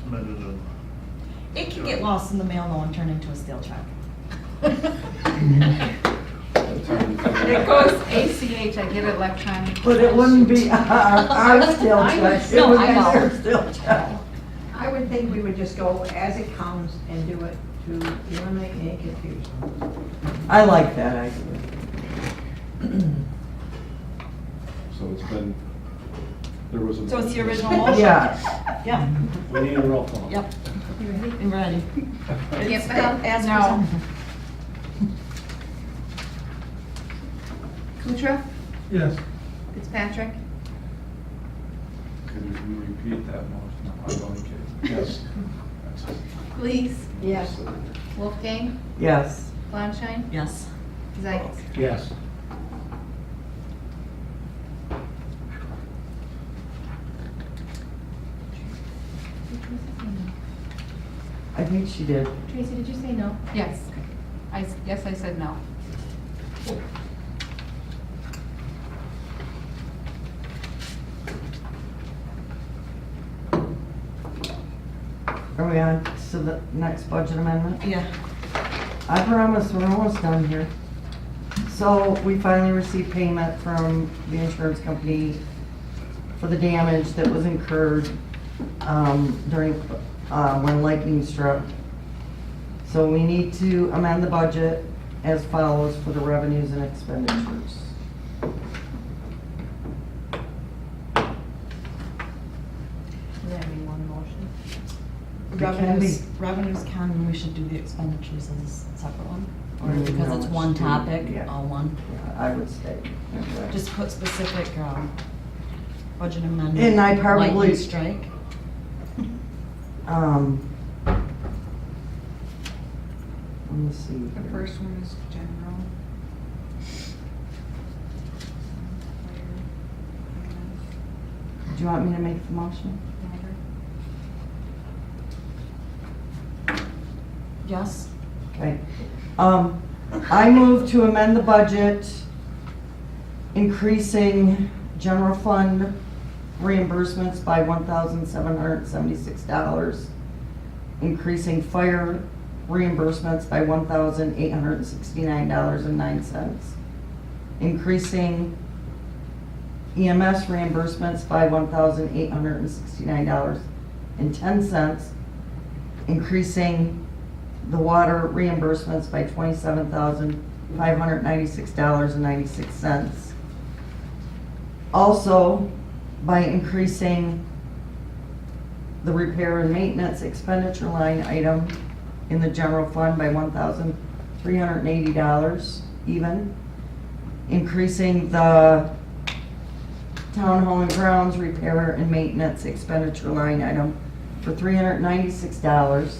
submitted and. It can get lost in the mail though and turn into a steel check. It goes ACH, I get it electronic. But it wouldn't be our still check, it No, would I be know. their still check. I would think we would just go as it comes and do it to eliminate any confusion. I like that idea. So it's been, there was a. So it's the original motion? Yeah. Yeah. We need a roll call. Yep. I'm ready. It's Campbell? as No. presented. Kutra? Yes. Fitzpatrick? Could you repeat that motion? No, I don't care. Yes. Please? Yes. Wolfgang? Yes. Flanschein? Yes. Zeitz? Yes. I think she did. Tracy, did you say no? Yes. Yes, I said no. Are we on to the next budget amendment? Yeah. I promise we're almost done here. So we finally received payment from the insurance company for the damage that was incurred during, when lightning struck. So we need to amend the budget as follows for the revenues and expenditures. Does that mean one motion? It can be. Revenues can, we should do the expenditures as a separate one? Or Mm, because no, it's it's one two, topic, yeah. all one? Yeah, I would say. Anyway. Just put specific, budget amendment. And I probably- Lightning strike. Let me see. The here. first one is general. Do you want me to make the motion? Yes? Okay. I move to amend the budget, increasing general fund reimbursements by $1,776, increasing fire reimbursements by $1,869.09, increasing EMS reimbursements by $1,869.10, increasing the water reimbursements by $27,596.96. Also, by increasing the repair and maintenance expenditure line item in the general fund by $1,380 even. Increasing the town hall and grounds repair and maintenance expenditure line item for $396.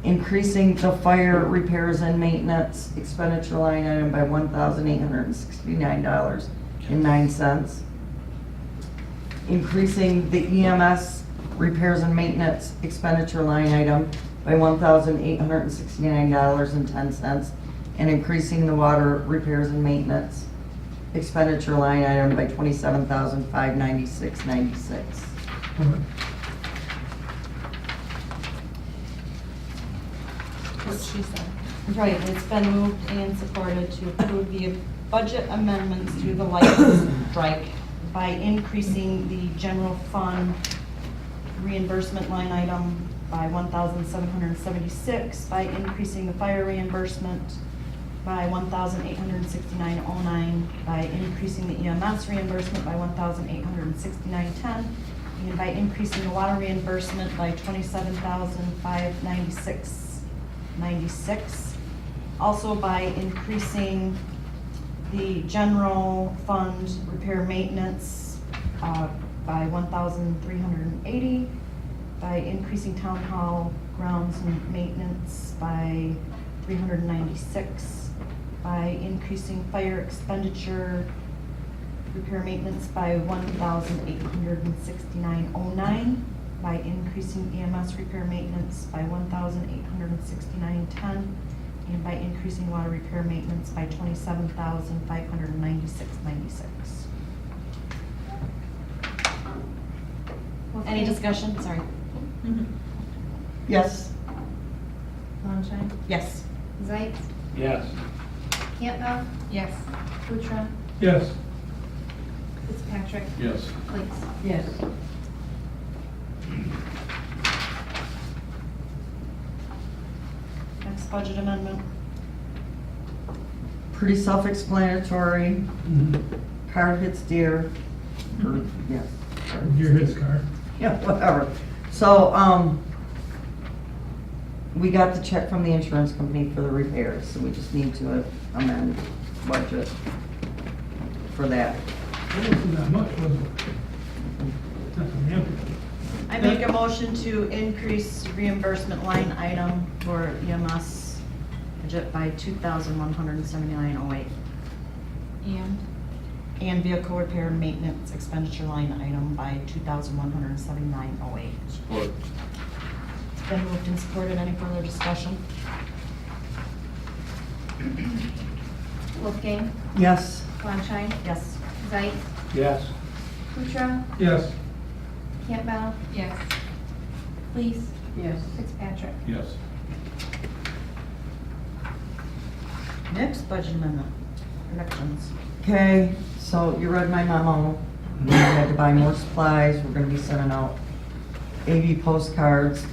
Increasing the fire repairs and maintenance expenditure line item by $1,869.09. Increasing the EMS repairs and maintenance expenditure line item by $1,869.10. And increasing the water repairs and maintenance expenditure line item by $27,596.96. What she said. Right, it's been moved and supported to approve the budget amendments to the lightning strike by increasing the general fund reimbursement line item by $1,776, by increasing the fire reimbursement by $1,869.09, by increasing the EMS reimbursement by $1,869.10, and by increasing the water reimbursement by $27,596.96. Also by increasing the general fund repair maintenance by $1,380, by increasing town hall grounds and maintenance by $396, by increasing fire expenditure repair maintenance by $1,869.09, by increasing EMS repair maintenance by $1,869.10, and by increasing water repair maintenance by $27,596.96. Any discussion? Sorry. Yes. Longshine? Yes. Zeit? Yes. Campbell? Yes. Kutra? Yes. Fitzpatrick? Yes. Please. Yes. Next budget amendment. Pretty self-explanatory. Car hits deer. Yes. Deer hits car. Yeah, whatever. So, we got the check from the insurance company for the repairs, so we just need to amend budget for that. It wasn't that much, was it? Nothing empty. I make a motion to increase reimbursement line item for EMS budget by $2,179.08. And vehicle repair and maintenance expenditure line item by $2,179.08. Support. It's been moved and supported. Any further discussion? Wolfgang, Yes. Landshine, Yes. Zeit, Yes. Kutra, Yes. Campbell, Yes. Please, Yes. Fitzpatrick. Yes. Next budget amendment, elections. Okay, so you read my memo. We had to buy more supplies. We're gonna be sending out AV postcards.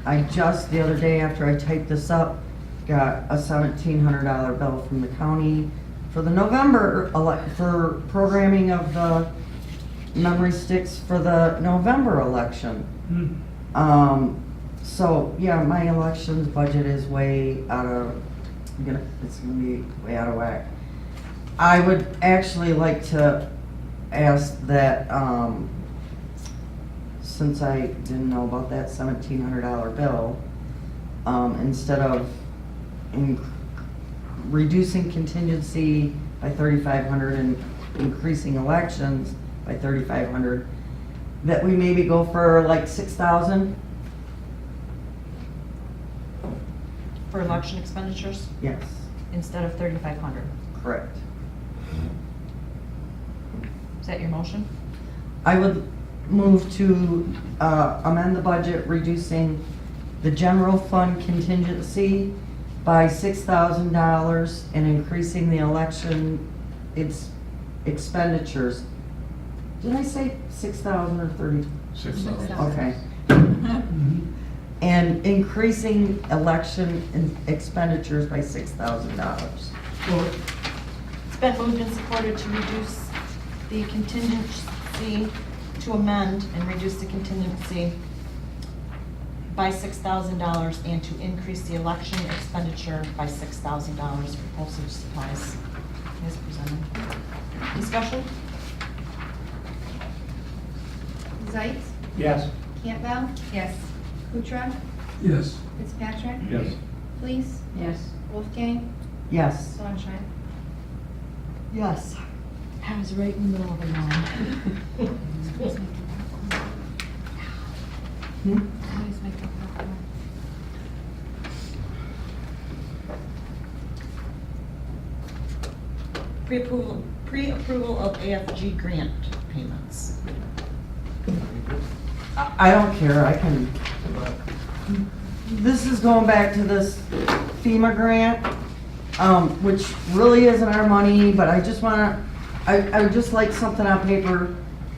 I just, the other day after I typed this up, got a $1,700 bill from the county for the November, for programming of the memory sticks for the November election. So, yeah, my elections budget is way out of, it's gonna be way out of whack. I would actually like to ask that, since I didn't know about that $1,700 bill, instead of reducing contingency by $3,500 and increasing elections by $3,500, that we maybe go for like $6,000? For election expenditures, Yes, instead of 3,500. correct. Is that your motion? I would move to amend the budget, reducing the general fund contingency by $6,000 and increasing the election expenditures. Did I say 6,000 or 30? 6,000. Okay. And increasing election expenditures by $6,000. It's been moved and supported to reduce the contingency, to amend and reduce the contingency by $6,000 and to increase the election expenditure by $6,000 for postage supplies as presented. Discussion? Zeit, Yes. Campbell, Yes. Kutra, Yes. Fitzpatrick, Yes. Please, Yes. Wolfgang, Yes. Landshine. Yes. I was right in the middle of a line. Always make up that one. Pre-approval of AFG grant payments. I don't care, I can. This is going back to this FEMA grant, which really isn't our money, but I just wanna, I would just like something on paper,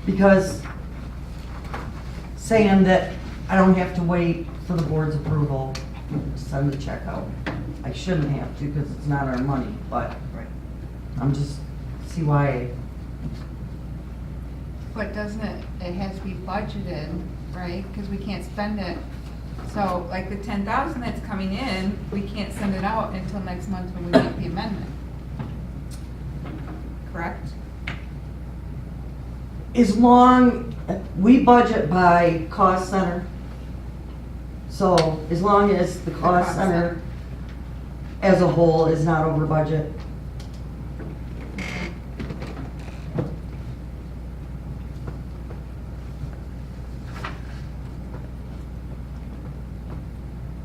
because saying that I don't have to wait for the board's approval to send the check out. I shouldn't have to, because it's not our money, but I'm just, see why. But doesn't it has to be budgeted, right? Because we can't spend it. So like the 10,000 that's coming in, we can't send it out until next month when we make the amendment. Correct? As long, we budget by cost center. So as long as the cost cost center center. as a whole is not over budget.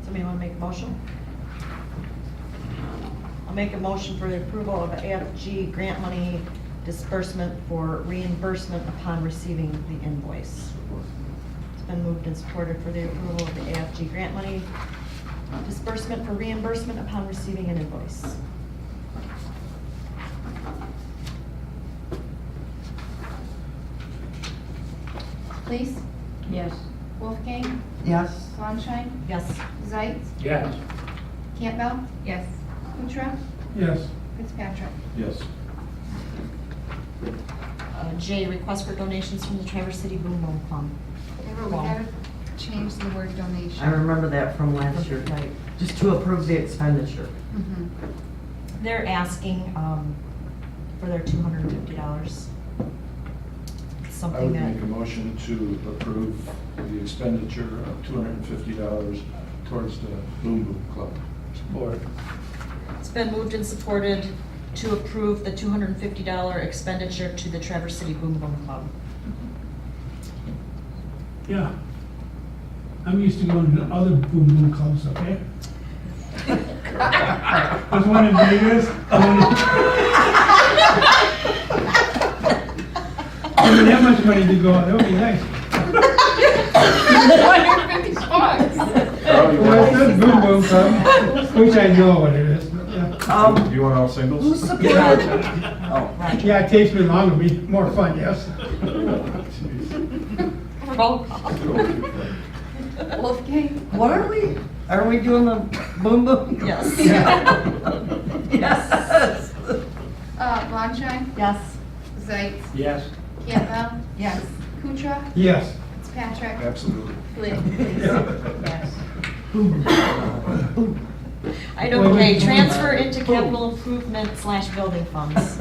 Somebody want to make a motion? I'll make a motion for the approval of AFG grant money disbursement for reimbursement upon receiving the invoice. It's been moved and supported for the approval of the AFG grant money disbursement for reimbursement upon receiving an invoice. Please, Yes. Wolfgang, Yes? Landshine, Yes. Zeit, Yes. Campbell, Yes. Kutra, Yes. Fitzpatrick. Yes. J, request for donations from the Traverse City Boom Boom Club. We gotta change the word donation. I remember that from last year. Right. Just to approve the expenditure. Mhm. They're asking for their $250. I Something would that, make a motion to approve the expenditure of $250 towards the Boom Boom Club. Support. it's been moved and supported to approve the $250 expenditure to the Traverse City Boom Boom Club. Yeah. I'm used to going to other boom boom clubs, okay? There's one in Vegas. I don't have much money to go, that would be nice. Carl, you Well, want it's all a boom boom club, which I know what it is, but yeah. do you want all singles? Who supported? Oh, right. Yeah, it takes me longer, be more fun, yes. Roll call. Wolfgang? What are we doing the boom boom? Yes. Yes. Blondshine, Yes. Zeitz, Yes. Campbell, Yes. Kuchar, Yes. Fitzpatrick, Absolutely. Flynn. Yes. Item K, transfer into capital improvement / building funds.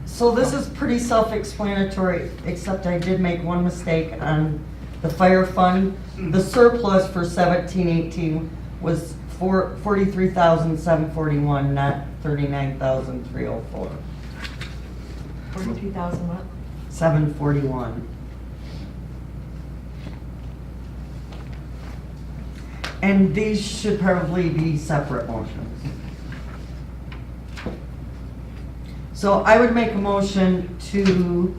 So this is pretty self-explanatory, except I did make one mistake on the fire fund. The surplus for 17-18 was 43,741, not 39,304. 42,000 what? 741. And these should probably be separate motions. So I would make a motion to,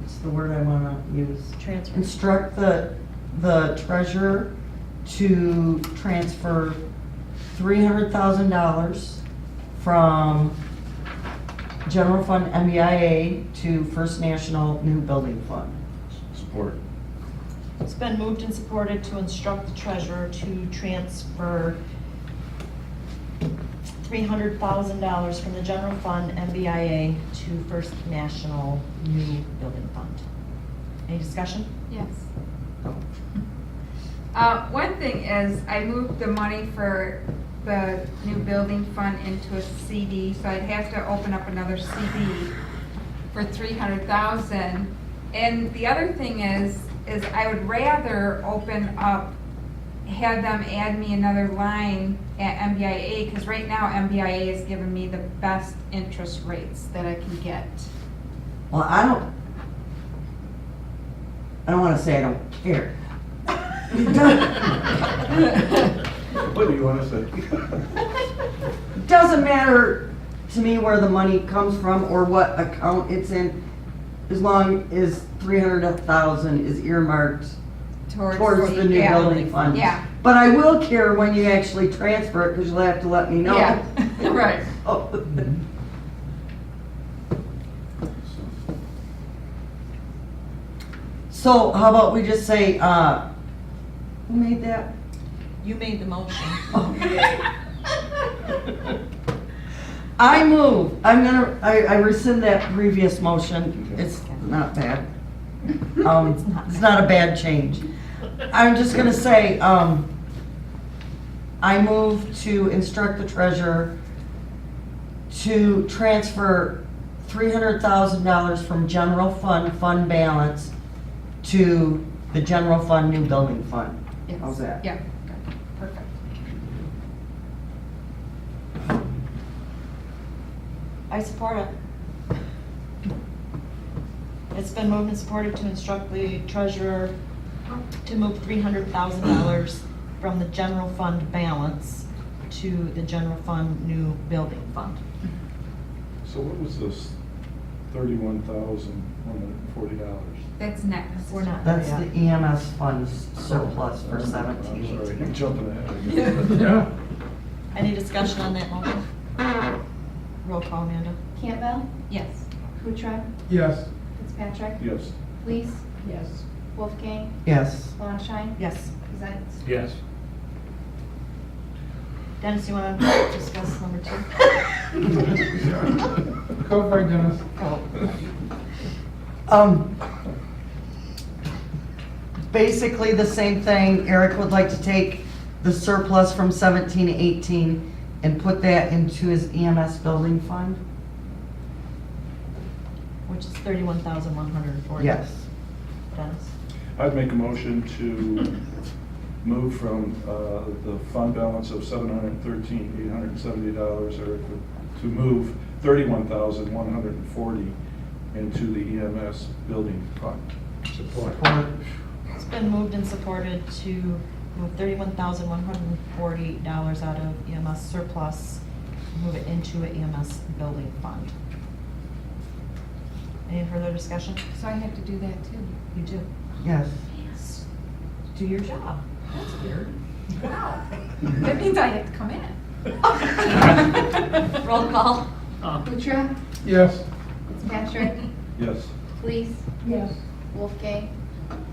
what's the word I wanna use? Transfer. Instruct the treasurer to transfer $300,000 from general fund MBIA to First National New Building Fund. Support. It's been moved and supported to instruct the treasurer to transfer $300,000 from the general fund MBIA to First National New Building Fund. Any discussion? Yes. One thing is, I moved the money for the new building fund into a CD, so I'd have to open up another CD for 300,000. And the other thing is I would rather open up, have them add me another line at MBIA, because right now MBIA is giving me the best interest rates that I can get. Well, I don't wanna say I don't care. What do you want to say? Doesn't matter to me where the money comes from or what account it's in, as long as 300,000 is earmarked towards the new building fund. Yeah. But I will care when you actually transfer it, because you'll have to let me know. Yeah, right. Oh. So how about we just say, who made that? You made the motion. I move, I rescind that previous motion. It's not bad. It's not a bad change. I'm just gonna say, I move to instruct the treasurer to transfer $300,000 from general fund balance to the general fund new building fund. Yes. How's that? Yeah, perfect. I support it. It's been moved and supported to instruct the treasurer to move $300,000 from the general fund balance to the general fund new building fund. So what was this $31,140? That's next. We're not. That's yeah. the EMS funds surplus for I'm 17. sorry, I'm jumping ahead. Yeah. Any discussion on that motion? Roll call, Amanda. Campbell, Yes. Kuchar, Yes. Fitzpatrick, Yes. Please, Yes. Wolfgang, Yes. Blondshine, Yes. Zeitz. Yes. Dennis, you want to discuss number 2? Go for it, Dennis. Basically the same thing. Eric would like to take the surplus from 17-18 and put that into his EMS building fund. Which is 31,140. Yes. Dennis? I'd make a motion to move from the fund balance of $713,870, or to move $31,140 into the EMS building fund. Support. It's been moved and supported to move $31,140 out of EMS surplus, move it into an EMS building fund. Any further discussion? So I have to do that too. You do. Yes. Yes. Do your job. That's weird. Wow. That means I have to come in. Roll call. Kuchar, Yes. Fitzpatrick, Yes. Fleece, Yes. Wolfgang,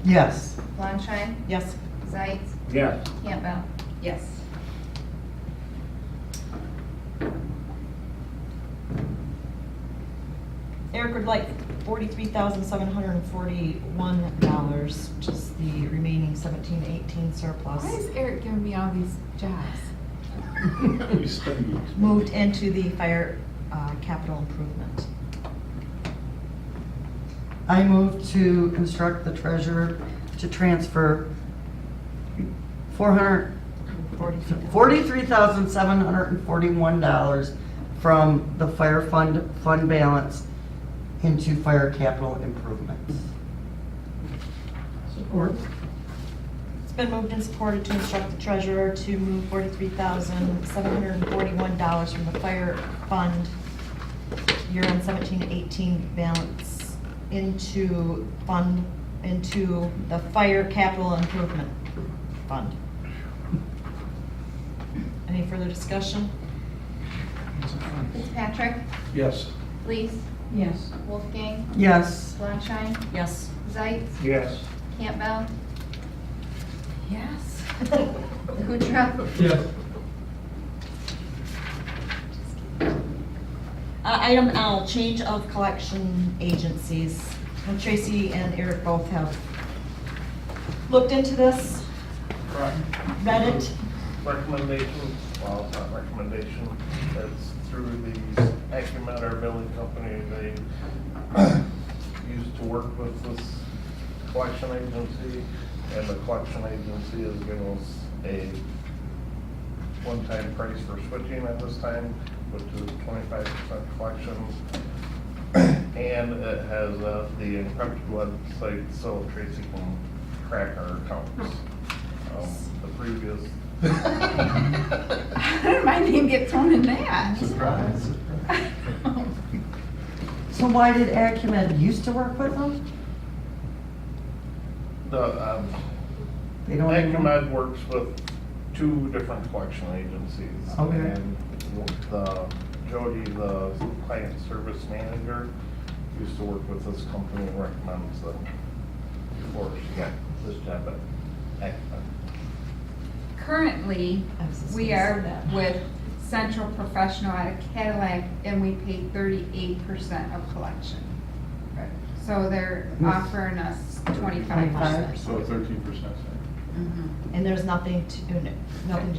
Yes. Flanschein, Yes. Zeitz, Yes. Campbell. Yes. Eric would like $43,741, which is the remaining 17-18 surplus. Why is Eric giving me all these jobs? We spend it. Moved into the fire capital improvement. I move to instruct the treasurer to transfer $43,741 from the fire fund balance into fire capital improvements. Support. It's been moved and supported to instruct the treasurer to move $43,741 from the fire fund year-end 17-18 balance into the fire capital improvement fund. Any further discussion? Fitzpatrick, Yes. Fleece, Yes. Wolfgang, Yes. Flanschein, Yes. Zeitz, Yes. Campbell, Yes. Kuchar, Yes. Item L, change of collection agencies. And Tracy and Eric both have looked into this, read it. Recommendation, well, it's not recommendation, it's through the Acumen, our billing company. They used to work with this collection agency, and the collection agency has given us a one-time price for switching at this time, which is 25% collection. And it has the encrypted website so Tracy can track our accounts. The previous My name get thrown in that. Surprise. So why did Acumen used to work with them? The Acumen works with two different collection agencies. Okay. And Jody, the client service manager, used to work with this company and recommends them before she got this job at Acumen. Currently, we are with Central Professional out of Cadillac, and we pay 38% of collection. So they're offering us 25%. So 13%. And there's nothing to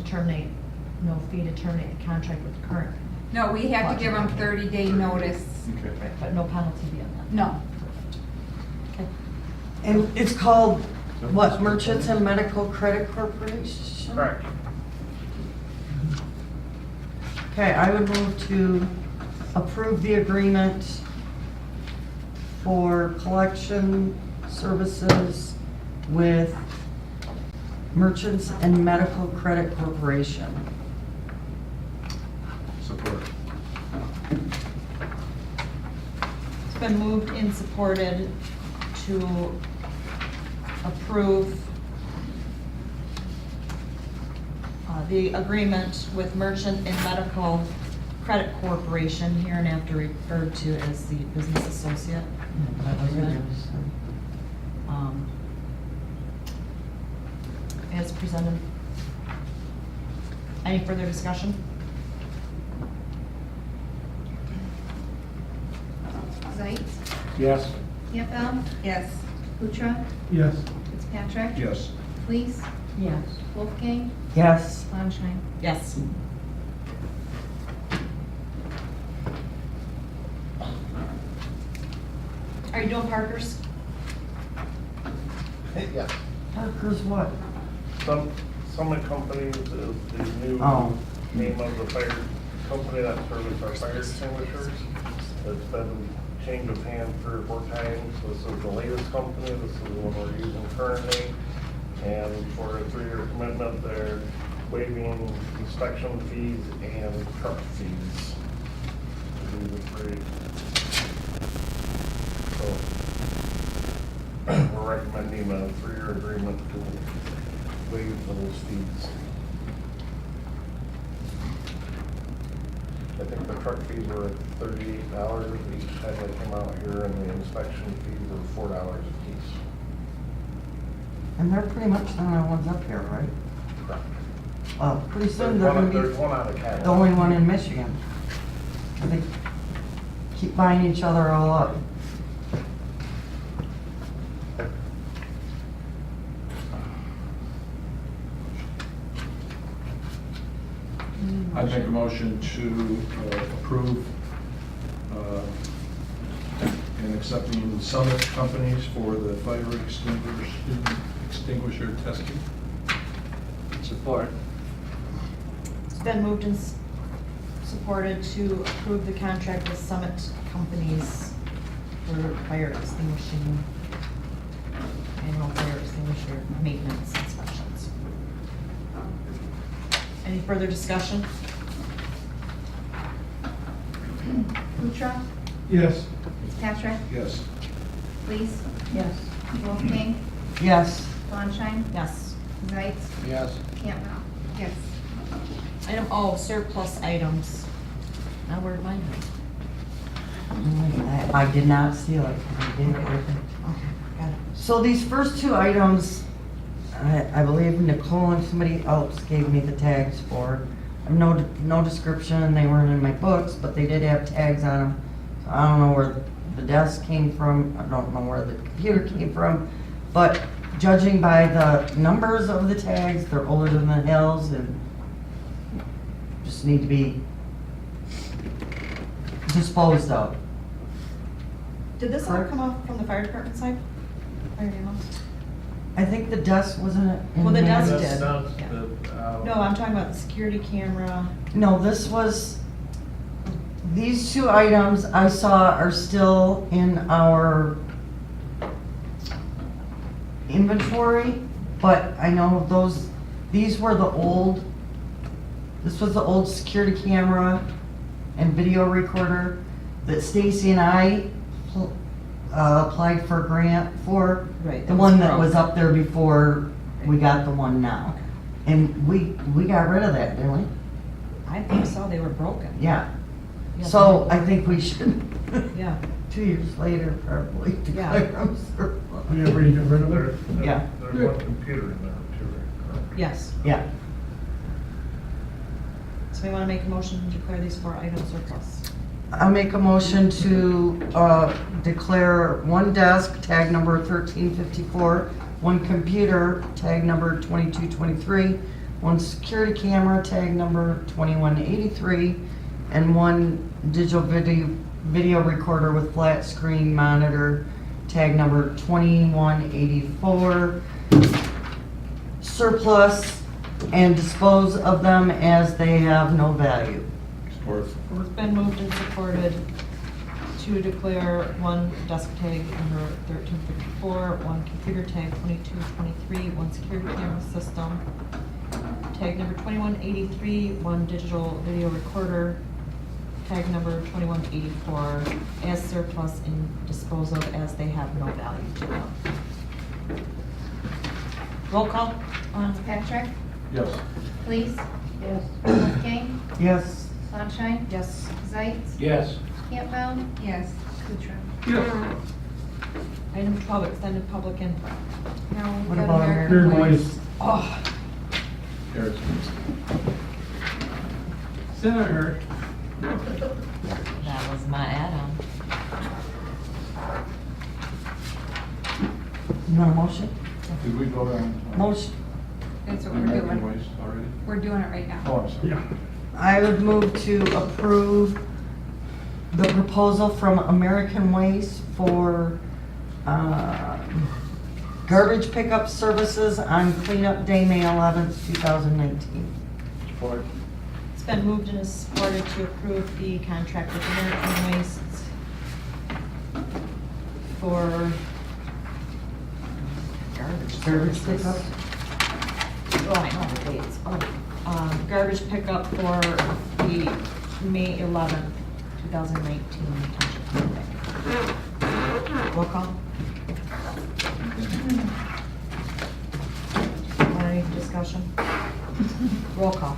terminate, no fee to terminate the contract with the current. No, we have to give them 30-day notice. Okay. But no penalty beyond that. No. Okay. And it's called, what, Merchants and Medical Credit Corporation? Correct. Okay, I would move to approve the agreement for collection services with Merchants and Medical Credit Corporation. Support. It's been moved and supported to approve the agreement with Merchant and Medical Credit Corporation, hereinafter referred to as the business associate. As presented. Any further discussion? Zeitz, Yes. Campbell, Yes. Kuchar, Yes. Fitzpatrick, Yes. Fleece, Yes. Wolfgang, Yes. Flanschein. Yes. Are you doing Parker's? Yeah. Parker's what? Summit Companies is the new Oh. name of the fire company that services our fire extinguishers. It's been change of hand 3 or 4 times. This is the latest company. This is the one we're using currently. And for a 3-year commitment, they're waiving inspection fees and truck fees. To do the 3. So we're recommending a 3-year agreement to waive those fees. I think the truck fees were $38 each time they came out here, and the inspection fees were $4 a piece. And they're pretty much the only ones up here, right? Pretty soon There's they're gonna be there's one out of Canada. the only one in Michigan. They keep buying each other all up. I'd make a motion to approve and accepting Summit Companies for the fire extinguisher testing. Support. It's been moved and supported to approve the contract with Summit Companies for fire extinguishing, annual fire extinguisher maintenance inspections. Any further discussion? Kuchar, Yes. Fitzpatrick, Yes. Lees, Yes. Wolfgang, Yes. Fawnshein, Yes. Zeitz, Yes. Campbell. Yes. Item O, surplus items. Now where'd mine go? I did not steal it. I gave it with it. Okay, got it. So these first 2 items, I believe Nicole and somebody else gave me the tags for. No description, they weren't in my books, but they did have tags on them. So I don't know where the desk came from, I don't know where the computer came from, but judging by the numbers of the tags, they're older than the hills and just need to be disposed of. Did this all Correct. come up from the fire department side? Fire ambulance? I think the desk wasn't in Well, the there. desk That did. sounds Yeah. good. No, I'm talking about the security camera. No, this was, these 2 items I saw are still in our inventory, but I know these were the old, this was the old security camera and video recorder that Stacy and I applied for a grant for. Right, The that one was that broke. was up there before we got the one now. And we got rid of that, didn't we? I think so, they were broken. Yeah. Yeah, So they- I think we should, Yeah. 2 years later, probably Yeah. declare them surplus. We have ready to get rid of There- it? Yeah. There's one computer in there too, right? Yes. Yeah. So we want to make a motion to declare these 4 items surplus. I'll make a motion to declare 1 desk, tag number 1354, 1 computer, tag number 2223, 1 security camera, tag number 2183, and 1 digital video recorder with flat screen monitor, tag number 2184, surplus, and dispose of them as they have no value. Support. It's been moved and supported to declare 1 desk tag number 1354, 1 computer tag 2223, 1 security camera system, tag number 2183, 1 digital video recorder, tag number 2184, as surplus and dispose of as they have no value to them. Roll call? Fitzpatrick, Yes. Lees, Yes. Wolfgang, Yes. Fawnshein, Yes. Zeitz, Yes. Campbell, Yes. Kuchar. Item 12, extended public input. Now, What go to about American American Waste. Waste? Oh, Eric. Senator, That was my add-on. You want a motion? Did we vote on? Motion. That's what we're American doing. Waste already? We're doing it right now. Oh, I'm sorry. yeah. I would move to approve the proposal from American Waste for Garbage pickup services on cleanup day, May 11th, 2019. Support. It's been moved and is supported to approve the contract with American Waste for garbage Garbage services. pickup? Oh, I know the dates. Garbage pickup for the May 11th, 2019 township meeting. Roll call. Any discussion? Roll call.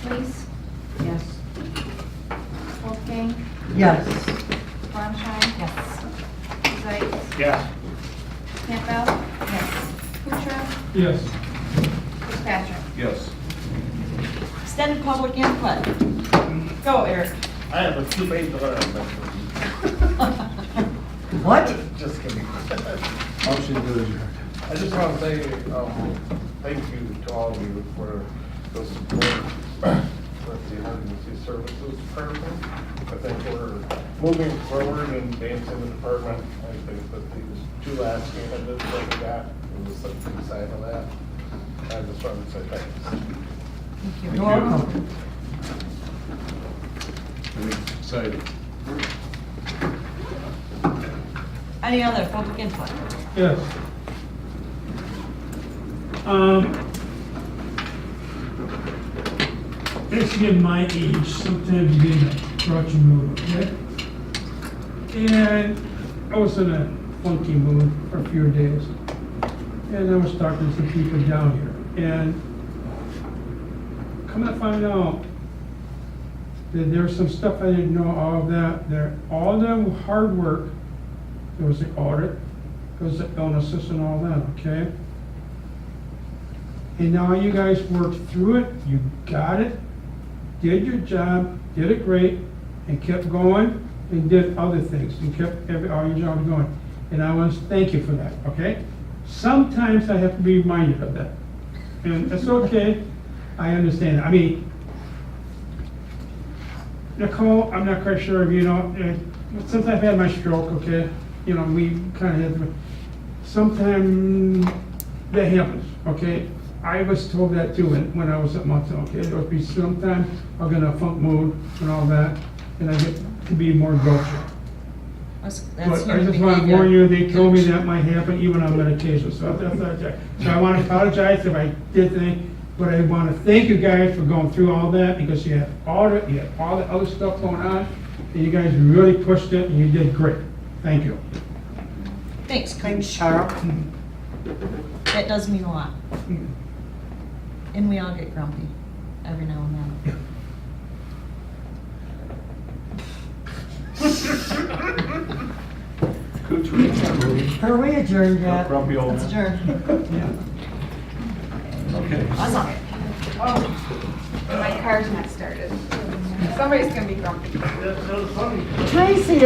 Please. Yes. Wolfgang. Yes. Wallenstein. Yes. Zeitz. Yes. Campbell. Yes. Kuchar. Yes. Fitzpatrick. Yes. Extended public input. Go, Eric. I have a 2-page letter on that. What? Just kidding. Motion to adjourn. I just want to say, thank you to all of you for the support with the emergency services department. I think we're moving forward and advancing the department. I think that these 2 last candidates that we got, it was such a good sign of that. I just wanted to say thanks. Thank you. Thank You're welcome. I'm excited. Any other public input? Yes. Basically, at my age, sometimes you get in a grouchy mood, okay? And I was in a funky mood for a few days. And I was talking to some people down here. And come to find out that there's some stuff I didn't know, all of that, all the hard work, there was the audit, there was the illnesses and all that, okay? And now you guys worked through it, you got it, did your job, did it great, and kept going, and did other things, and kept all your jobs going. And I want to thank you for that, okay? Sometimes I have to be reminded of that. And that's okay, I understand. I mean, Nicole, I'm not quite sure, you know, since I've had my stroke, okay, you know, we kind of have, sometimes that happens, okay? I was told that too when I was at Monson, okay? There would be sometimes I'm gonna funk mood and all that, and I get to be more grouchy. That's But I human just want to behavior. warn you, they told me that might happen even on medication, so that's not okay. So I want to apologize if I did think, but I want to thank you guys for going through all that, because you had all the other stuff going on, and you guys really pushed it, and you did great. Thank you. Thanks, Thanks, Coach. Charles. That does mean a lot. And we all get grumpy every now and then. Are we adjourned yet? Grumpy old Let's man. adjourn. Okay. Awesome. Oh, my car's not started. Somebody's gonna be grumpy. Tracy,